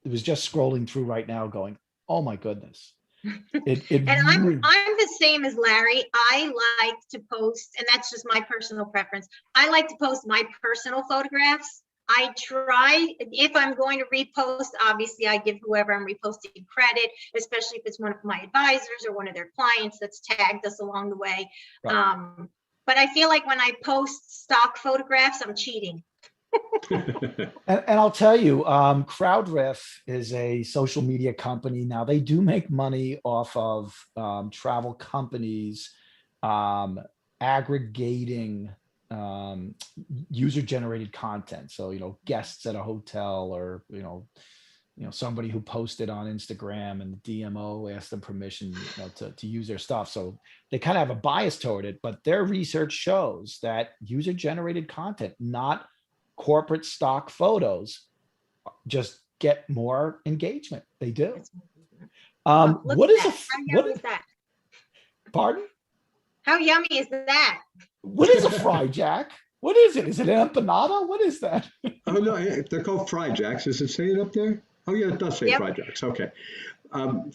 was just scrolling through right now going, oh my goodness. And I'm the same as Larry. I like to post, and that's just my personal preference. I like to post my personal photographs. I try, if I'm going to repost, obviously I give whoever I'm reposting credit, especially if it's one of my advisors or one of their clients that's tagged us along the way. Right. But I feel like when I post stock photographs, I'm cheating. And I'll tell you, CrowdRiff is a social media company. Now they do make money off of travel companies aggregating user generated content. So, guests at a hotel or, somebody who posted on Instagram and the DMO asked them permission, to use their stuff. So they kind of have a bias toward it, but their research shows that user generated content, not corporate stock photos, just get more engagement. They do. What is How yummy is that? Pardon? How yummy is that? What is a fry jack? What is it? Is it an empanada? What is that? Oh, no, they're called fry jacks. Does it say it up there? Oh, yeah, it does say Yep. fry jacks. Okay.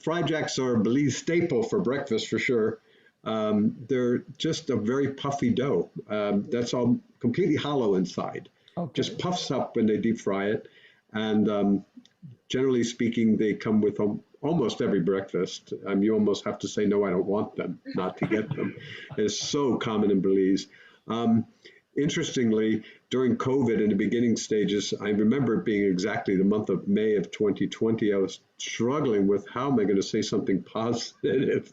Fry jacks are a Belize staple for breakfast for sure. They're just a very puffy dough. That's all completely hollow inside. Okay. Just puffs up when they deep fry it. And generally speaking, they come with almost every breakfast. You almost have to say, no, I don't want them, not to get them. It's so common in Belize. Interestingly, during COVID in the beginning stages, I remember it being exactly the month of May of 2020. I was struggling with how am I going to say something positive,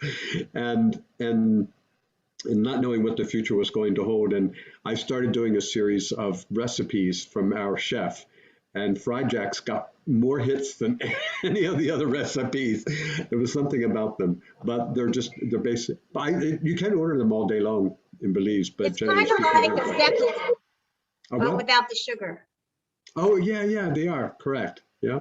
and not knowing what the future was going to hold. And I started doing a series of recipes from our chef, and Fry Jacks got more hits than any of the other recipes. There was something about them, but they're basic. You can order them all day long in Belize, but It's kind of like the stepples, but without the sugar. Oh, yeah, they are correct. Yeah.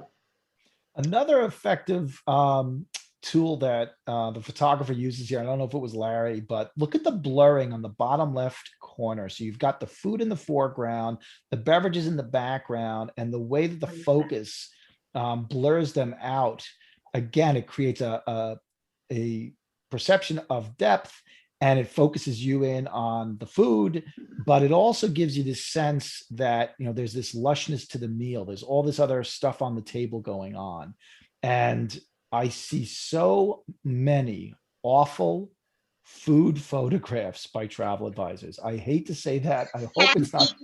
Another effective tool that the photographer uses here, I don't know if it was Larry, but look at the blurring on the bottom left corner. So you've got the food in the foreground, the beverages in the background, and the way that the focus blurs them out. Again, it creates a perception of depth, and it focuses you in on the food, but it also gives you this sense that, there's this lushness to the meal. There's all this other stuff on the table going on. And I see so many awful food photographs by travel advisors. I hate to say that. I hope it's not.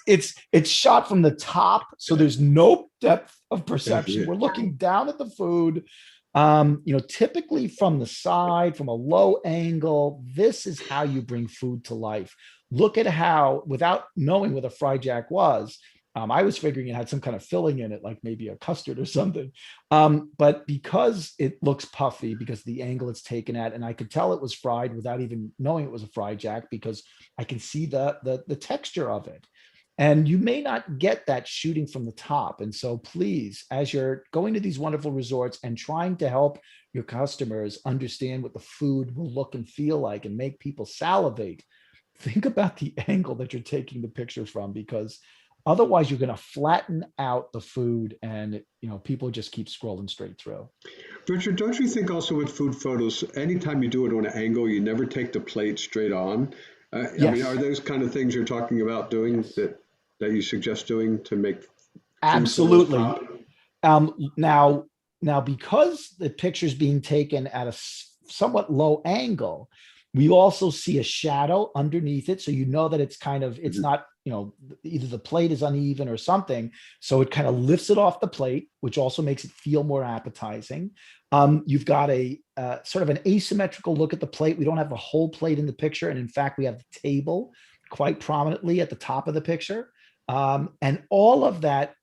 It's shot from the top, so there's no depth of perception. We're looking down at the food. Typically from the side, from a low angle. This is how you bring food to life. Look at how, without knowing what a fry jack was, I was figuring it had some kind of filling in it, like maybe a custard or something. But because it looks puffy, because the angle it's taken at, and I could tell it was fried without even knowing it was a fry jack, because I can see the texture of it. And you may not get that shooting from the top. And so please, as you're going to these wonderful resorts and trying to help your customers understand what the food will look and feel like and make people salivate, think about the angle that you're taking the picture from, because otherwise you're going to flatten out the food and people just keep scrolling straight through. Richard, don't you think also with food photos, anytime you do it on an angle, you never take the plate straight on? Yes. I mean, are those kind of things you're talking about doing that you suggest doing to make? Absolutely. Now, because the picture's being taken at a somewhat low angle, we also see a shadow underneath it. So that it's kind of, it's not, either the plate is uneven or something. So it kind of lifts it off the plate, which also makes it feel more appetizing. You've got a sort of an asymmetrical look at the plate. We don't have the whole plate in the picture. And in fact, we have the table quite prominently at the top of the picture. And all of that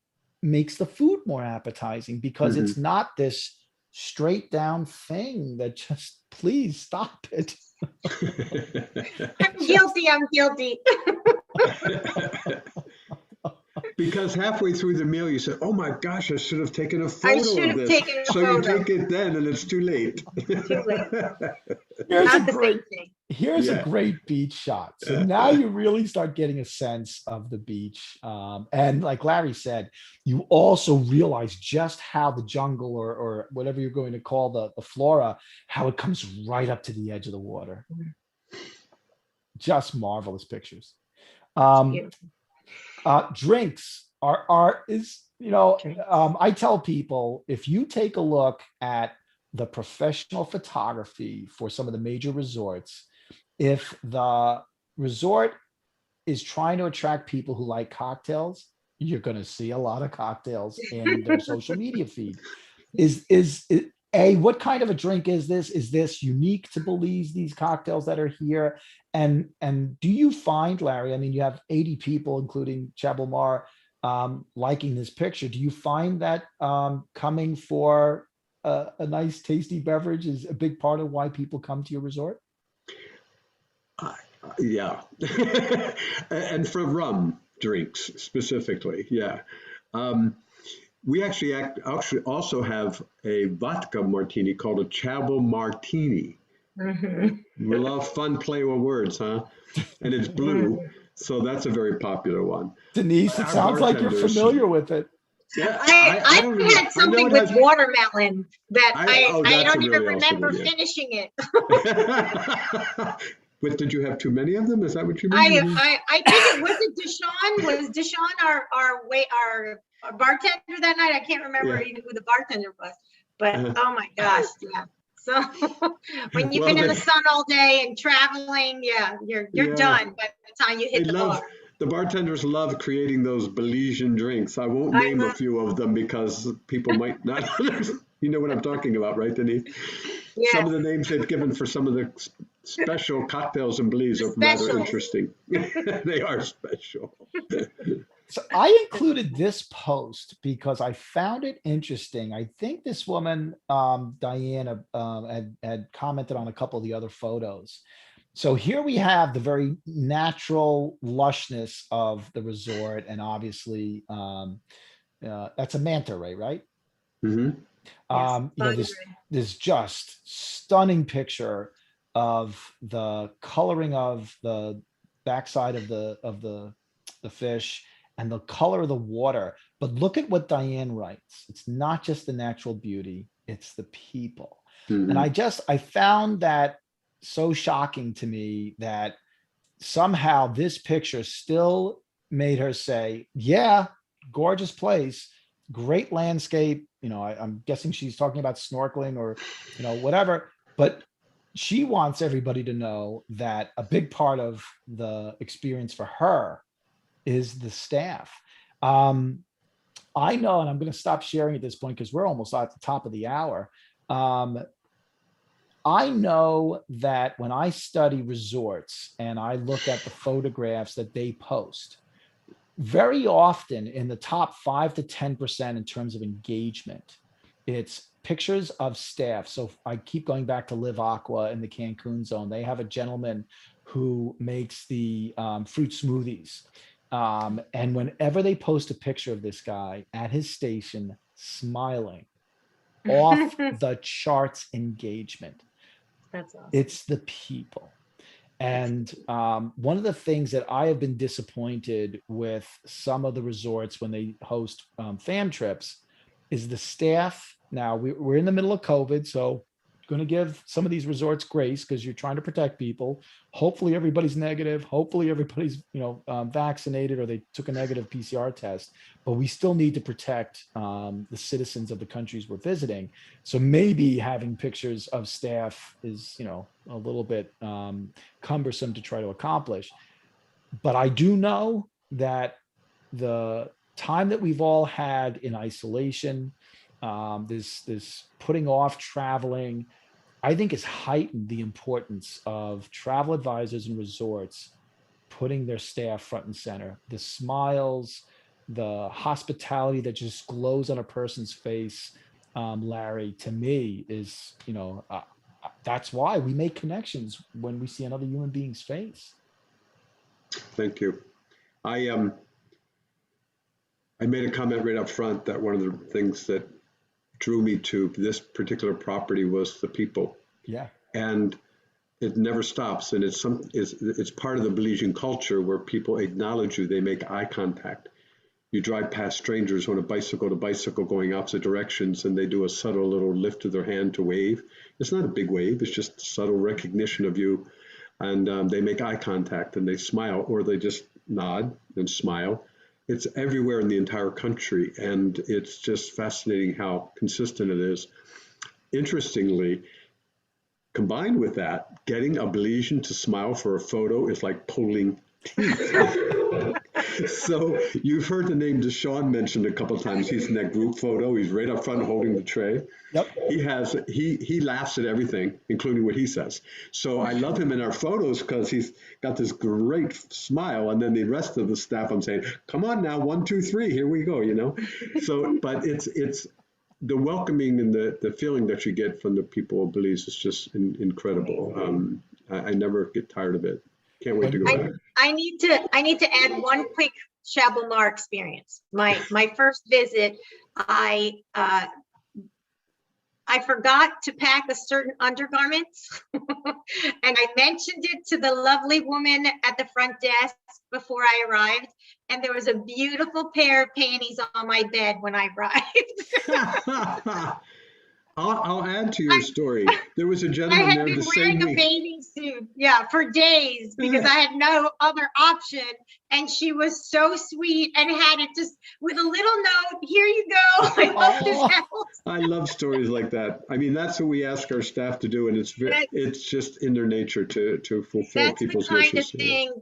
makes the food more appetizing, because it's not this straight down thing that just, please stop it. I'm guilty. Because halfway through the meal, you said, "Oh my gosh, I should have taken a photo of this." You take it then, and it's too late. Here's a great beach shot. So now you really start getting a sense of the beach. And like Larry said, you also realize just how the jungle or whatever you're going to call the flora, how it comes right up to the edge of the water. Just marvelous pictures. Drinks I tell people, if you take a look at the professional photography for some of the major resorts, if the resort is trying to attract people who like cocktails, you're going to see a lot of cocktails in their social media feed. What kind of a drink is this? Is this unique to Belize, these cocktails that are here? And do you find, Larry, I mean, you have 80 people, including Chabil Mar, liking this picture. Do you find that coming for a nice tasty beverage is a big part of why people come to your resort? Yeah. And for rum drinks specifically, yeah. Um, we actually also have a vodka martini called a Chabil Martini. Mhm. We love fun play with words, huh? And it's blue, so that's a very popular one. Denise, But it our sounds like you're bartenders, familiar with it. yeah, I don't I even, had I know something it with has, watermelon that oh, I that's a don't even really awesome remember one, yeah. finishing it. But did you have too many of them? Is that what you mean? I think it wasn't Deshaun. Was Deshaun our bartender that night? I can't remember Yeah. even who the bartender was. But Uh, oh my gosh, yeah. So when you've well, been in the sun all day and traveling, yeah, you're yeah, done by the time you they hit the love, bar. the bartenders love creating those Belizean drinks. I won't I name a know. few of them because people might not, you know what I'm talking about, right, Denise? Some Yes, of the names they've given for some of the special cocktails in Belize the are rather specials. interesting. They are special. So I included this post because I found it interesting. I think this woman, Diana, had commented on a couple of the other photos. So here we have the very natural lushness of the resort, and obviously that's a manta ray, right? Hmm. Yes, You know, this just stunning picture of the coloring of the backside of the fish and the color of the water. But look at what Diane writes. It's not just the natural beauty, it's the people. And Hmm. I found that so shocking to me that somehow this picture still made her say, yeah, gorgeous place, great landscape. You know, I'm guessing she's talking about snorkeling or, you know, whatever. But she wants everybody to know that a big part of the experience for her is the staff. Um, I know, and I'm going to stop sharing at this point because we're almost at the top of the hour. Um, I know that when I study resorts and I look at the photographs that they post, very often in the top 5 to 10% in terms of engagement, it's pictures of staff. So I keep going back to Live Aqua in the Cancun zone. They have a gentleman who makes the fruit smoothies. And whenever they post a picture of this guy at his station smiling, off the charts engagement. that's awesome. It's the people. And one of the things that I have been disappointed with some of the resorts when they host fam trips is the staff. Now we're in the middle of COVID, so going to give some of these resorts grace because you're trying to protect people. Hopefully everybody's negative. Hopefully everybody's vaccinated or they took a negative PCR test. But we still need to protect the citizens of the countries we're visiting. So maybe having pictures of staff is a little bit cumbersome to try to accomplish. But I do know that the time that we've all had in isolation, this putting off traveling, I think has heightened the importance of travel advisors and resorts putting their staff front and center. The smiles, the hospitality that just glows on a person's face, Larry, to me is, that's why we make connections when we see another human being's face. Thank you. I made a comment right up front that one of the things that drew me to this particular property was the people. Yeah. And it never stops. And it's part of the Belizean culture where people acknowledge you, they make eye contact. You drive past strangers on a bicycle to bicycle going opposite directions, and they do a subtle little lift of their hand to wave. It's not a big wave, it's just subtle recognition of you. And they make eye contact and they smile, or they just nod and smile. It's everywhere in the entire country, and it's just fascinating how consistent it is. Interestingly, combined with that, getting a Belizean to smile for a photo is like pulling So you've heard the name Deshaun mentioned a couple of times. He's in that group photo. He's right up front holding the tray. Yep. He laughs at everything, including what he says. So I love him in our photos because he's got this great smile. And then the rest of the staff, I'm saying, come on now, 1, 2, 3, here we go, you know. So, but it's the welcoming and the feeling that you get from the people of Belize is just incredible. I never get tired of it. Can't wait to go back. I need to add one quick Chabil Mar experience. My first visit, I forgot to pack a certain undergarments and I mentioned it to the lovely woman at the front desk before I arrived. And there was a beautiful pair of panties on my bed when I arrived. I'll add to your story. There was a I gentleman had there been the same wearing a week. bathing suit, yeah, for days because I had no other option. And she was so sweet and had it just with a little note, here you go. I hope this helps. I love stories like that. I mean, that's what we ask our staff to do, and it's just in their nature to fulfill That's the people's kind of wishes. thing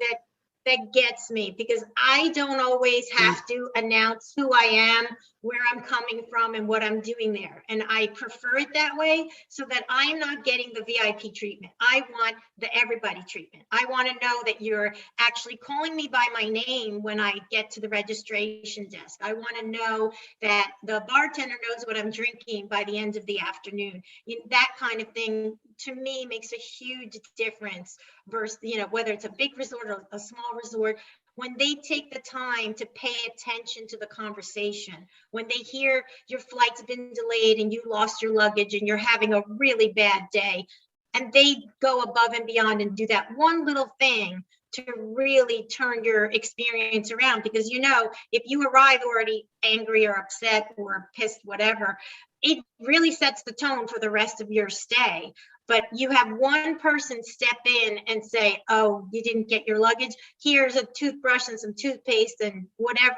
that gets me because I don't always have to announce who I am, where I'm coming from and what I'm doing there. And I prefer it that way so that I'm not getting the VIP treatment. I want the everybody treatment. I want to know that you're actually calling me by my name when I get to the registration desk. I want to know that the bartender knows what I'm drinking by the end of the afternoon. That kind of thing to me makes a huge difference versus, whether it's a big resort or a small resort, when they take the time to pay attention to the conversation, when they hear your flight's been delayed and you lost your luggage and you're having a really bad day, and they go above and beyond and do that one little thing to really turn your experience around. Because, if you arrive already angry or upset or pissed, whatever, it really sets the tone for the rest of your stay. But you have one person step in and say, oh, you didn't get your luggage. Here's a toothbrush and some toothpaste and whatever.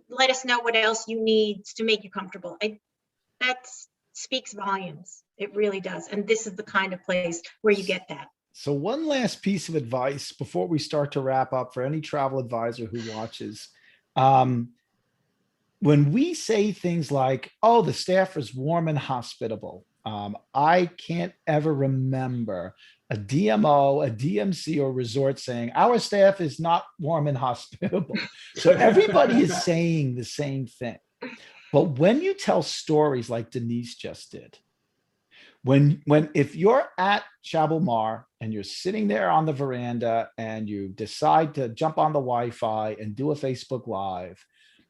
Let us know what else you need to make you comfortable. That speaks volumes. It really does. And this is the kind of place where you get that. So one last piece of advice before we start to wrap up for any travel advisor who watches. When we say things like, oh, the staff is warm and hospitable, I can't ever remember a DMO, a DMC, or resort saying our staff is not warm and hospitable. So everybody is saying the same thing. But when you tell stories like Denise just did, if you're at Chabil Mar and you're sitting there on the veranda and you decide to jump on the Wi-Fi and do a Facebook Live,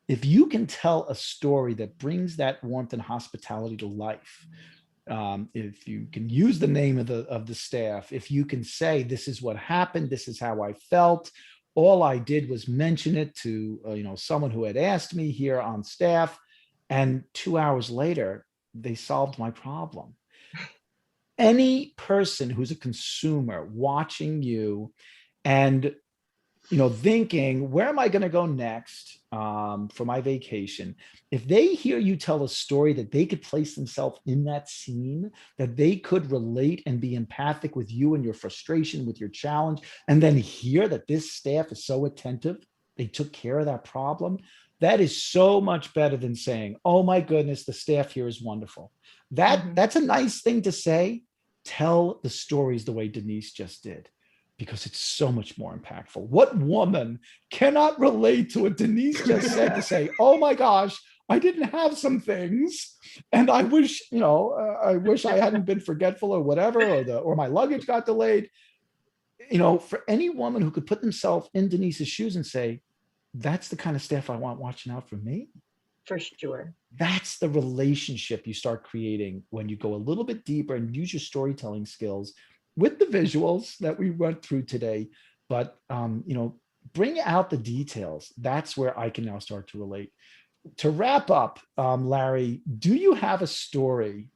if you can tell a story that brings that warmth and hospitality to life, if you can use the name of the staff, if you can say, this is what happened, this is how I felt, all I did was mention it to someone who had asked me here on staff, and 2 hours later, they solved my problem. Any person who's a consumer watching you and thinking, where am I going to go next for my vacation? If they hear you tell a story that they could place themselves in that scene, that they could relate and be empathic with you and your frustration, with your challenge, and then hear that this staff is so attentive, they took care of that problem, that is so much better than saying, oh my goodness, the staff here is wonderful. That's a nice thing to say. Tell the stories the way Denise just did, because it's so much more impactful. What woman cannot relate to what Denise just said to say, oh my gosh, I didn't have some things and I wish, I hadn't been forgetful or whatever, or my luggage got delayed. For any woman who could put themselves in Denise's shoes and say, that's the kind of staff I want watching out for me. For sure. That's the relationship you start creating when you go a little bit deeper and use your storytelling skills with the visuals that we went through today, but bring out the details. That's where I can now start to relate. To wrap up, Larry, do you have a story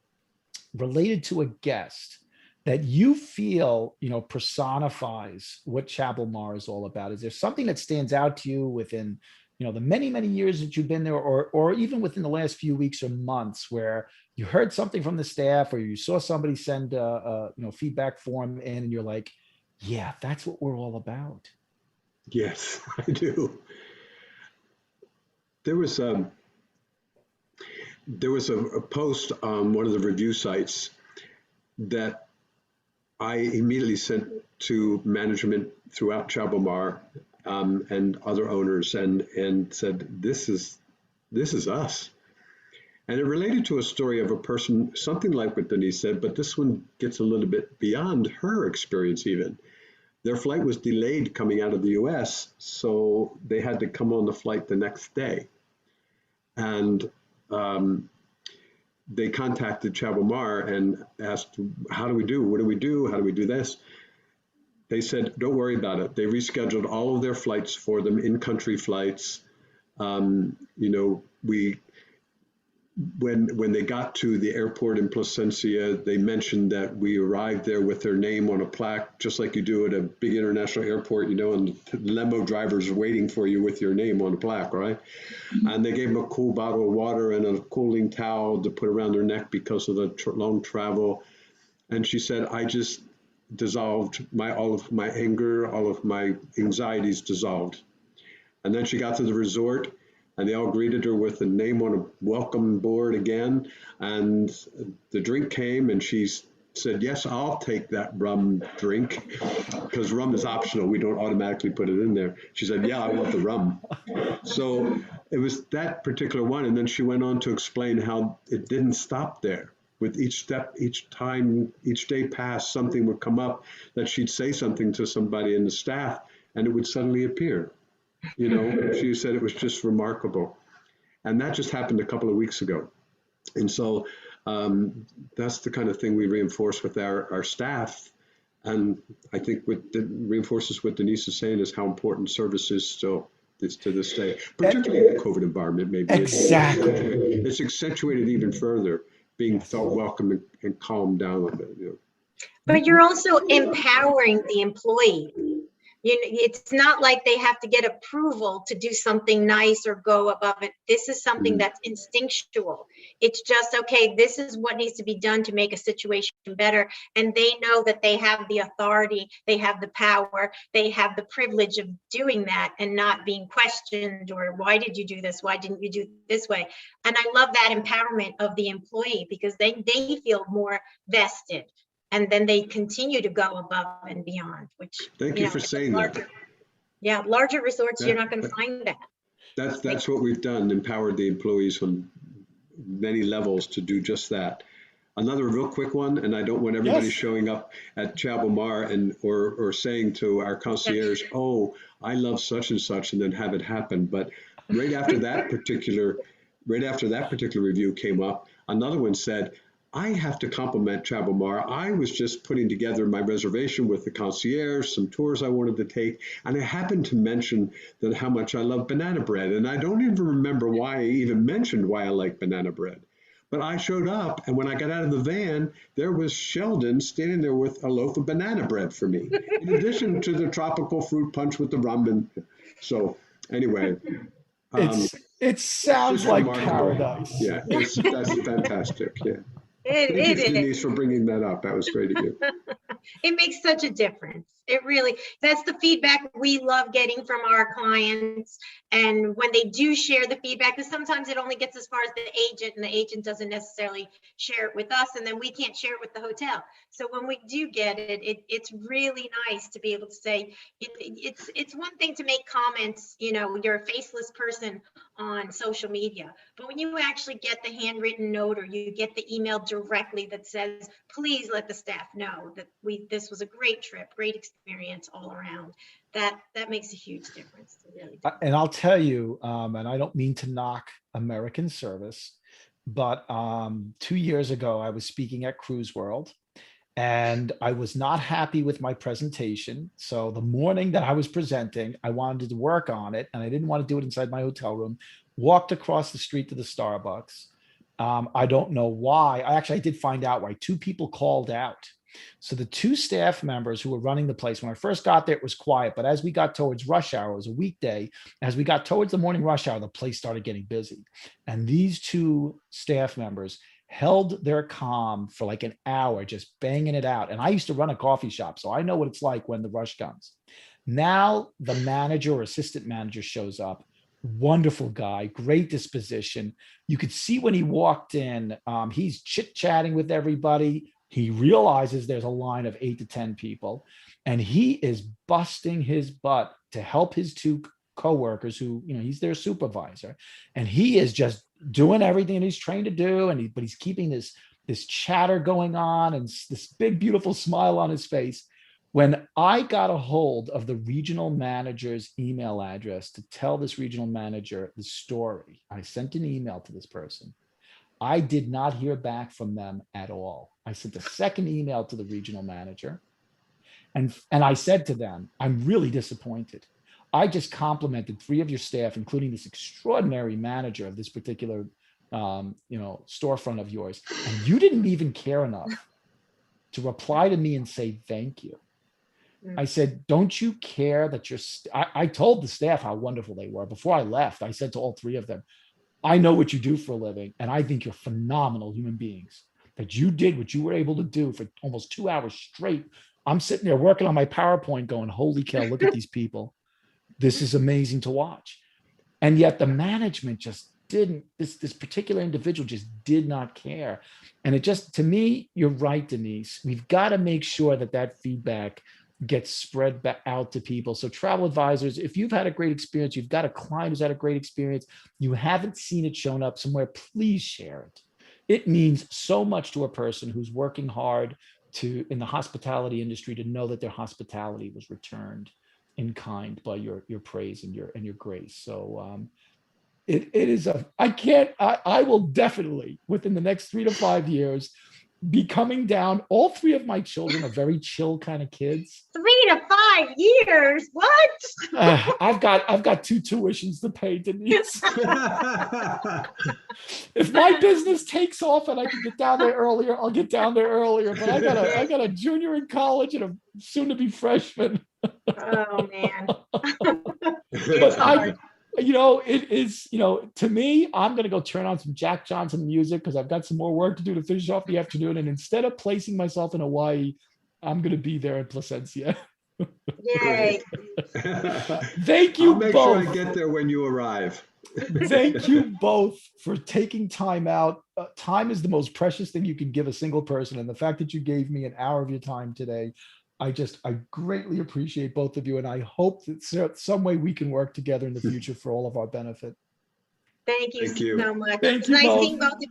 related to a guest that you feel personifies what Chabil Mar is all about? Is there something that stands out to you within the many, many years that you've been there, or even within the last few weeks or months, where you heard something from the staff or you saw somebody send a feedback form in and you're like, yeah, that's what we're all about? Yes, I do. There was a post on one of the review sites that I immediately sent to management throughout Chabil Mar and other owners and said, this is us. And it related to a story of a person, something like what Denise said, but this one gets a little bit beyond her experience even. Their flight was delayed coming out of the US, so they had to come on the flight the next day. And they contacted Chabil Mar and asked, how do we do? What do we do? How do we do this? They said, don't worry about it. They rescheduled all of their flights for them, in-country flights. When they got to the airport in Placencia, they mentioned that we arrived there with their name on a plaque, just like you do at a big international airport, and the limo driver's waiting for you with your name on a plaque, right? And they gave them a cool bottle of water and a cooling towel to put around their neck because of the long travel. And she said, I just dissolved all of my anger, all of my anxieties dissolved. And then she got to the resort, and they all greeted her with a name on a welcome board again. And the drink came, and she said, yes, I'll take that rum drink, because rum is optional. We don't automatically put it in there. She said, yeah, I want the rum. So it was that particular one. And then she went on to explain how it didn't stop there. With each step, each time, each day passed, something would come up that she'd say something to somebody in the staff, and it would suddenly appear. She said it was just remarkable. And that just happened a couple of weeks ago. And so that's the kind of thing we reinforce with our staff. And I think what reinforces what Denise is saying is how important service is still to this day, particularly in the COVID environment. Maybe Exactly. it's accentuated even further, being felt welcome and calmed down a bit. But you're also empowering the employee. It's not like they have to get approval to do something nice or go above it. This is something that's instinctual. It's just, okay, this is what needs to be done to make a situation better. And they know that they have the authority, they have the power, they have the privilege of doing that and not being questioned, or why did you do this? Why didn't you do it this way? And I love that empowerment of the employee, because they feel more vested. And then they continue to go above and beyond, which thank you for saying that. Yeah, larger resorts, you're not going to find that. That's what we've done, empowered the employees on many levels to do just that. Another real quick one, and I don't want everybody showing up at Chabil Mar or saying to our concierge, oh, I love such and such, and then have it happen. But right after that particular review came up, another one said, I have to compliment Chabil Mar. I was just putting together my reservation with the concierge, some tours I wanted to take, and I happened to mention that how much I love banana bread. And I don't even remember why I even mentioned why I like banana bread. But I showed up, and when I got out of the van, there was Sheldon standing there with a loaf of banana bread for me, in addition to the tropical fruit punch with the rum. And so anyway. It sounds like remarkable. paradise. Yeah, that's fantastic. Yeah. Thank you, Denise, for bringing that up. That was great of you. It makes such a difference. It really, that's the feedback we love getting from our clients. And when they do share the feedback, because sometimes it only gets as far as the agent, and the agent doesn't necessarily share it with us, and then we can't share it with the hotel. So when we do get it, it's really nice to be able to say, it's one thing to make comments, you're a faceless person on social media, but when you actually get the handwritten note, or you get the email directly that says, please let the staff know that this was a great trip, great experience all around, that makes a huge difference. Really. And I'll tell you, and I don't mean to knock American service, but 2 years ago, I was speaking at Cruise World, and I was not happy with my presentation. So the morning that I was presenting, I wanted to work on it, and I didn't want to do it inside my hotel room. Walked across the street to the Starbucks. I don't know why. I did find out why. 2 people called out. So the 2 staff members who were running the place, when I first got there, it was quiet. But as we got towards rush hour, it was a weekday. As we got towards the morning rush hour, the place started getting busy. And these 2 staff members held their calm for like an hour, just banging it out. And I used to run a coffee shop, so I know what it's like when the rush comes. Now the manager or assistant manager shows up. Wonderful guy, great disposition. You could see when he walked in, he's chit-chatting with everybody. He realizes there's a line of 8 to 10 people, and he is busting his butt to help his two coworkers who, he's their supervisor. And he is just doing everything he's trained to do. But he's keeping this chatter going on and this big, beautiful smile on his face. When I got a hold of the regional manager's email address to tell this regional manager the story, I sent an email to this person. I did not hear back from them at all. I sent a second email to the regional manager, and I said to them, I'm really disappointed. I just complimented 3 of your staff, including this extraordinary manager of this particular storefront of yours, and you didn't even care enough to reply to me and say thank you. I said, don't you care that I told the staff how wonderful they were. Before I left, I said to all 3 of them, I know what you do for a living, and I think you're phenomenal human beings. That you did what you were able to do for almost 2 hours straight. I'm sitting there working on my PowerPoint going, holy cow, look at these people. This is amazing to watch. And yet the management just didn't, this particular individual just did not care. And it just, to me, you're right, Denise. We've got to make sure that feedback gets spread back out to people. So travel advisors, if you've had a great experience, you've got a client who's had a great experience, you haven't seen it shown up somewhere, please share it. It means so much to a person who's working hard in the hospitality industry to know that their hospitality was returned in kind by your praise and your grace. So it is I will definitely, within the next 3 to 5 years, be coming down. All 3 of my children are very chill kind of kids. 3 to 5 years? What? I've got 2 tuitions to pay, Denise. If my business takes off and I can get down there earlier, I'll get down there earlier. But I got a junior in college and a soon-to-be freshman. Oh man. But it is, to me, I'm going to go turn on some Jack Johnson music because I've got some more work to do to finish off the afternoon. And instead of placing myself in Hawaii, I'm going to be there in Placencia. Yay. Thank you I'll make both. sure I get there when you arrive. Thank you both for taking time out. Time is the most precious thing you can give a single person. And the fact that you gave me an hour of your time today, I greatly appreciate both of you. And I hope that some way we can work together in the future for all of our benefit. Thank you Thank you. so much. Thank It's you nice both. seeing both of you.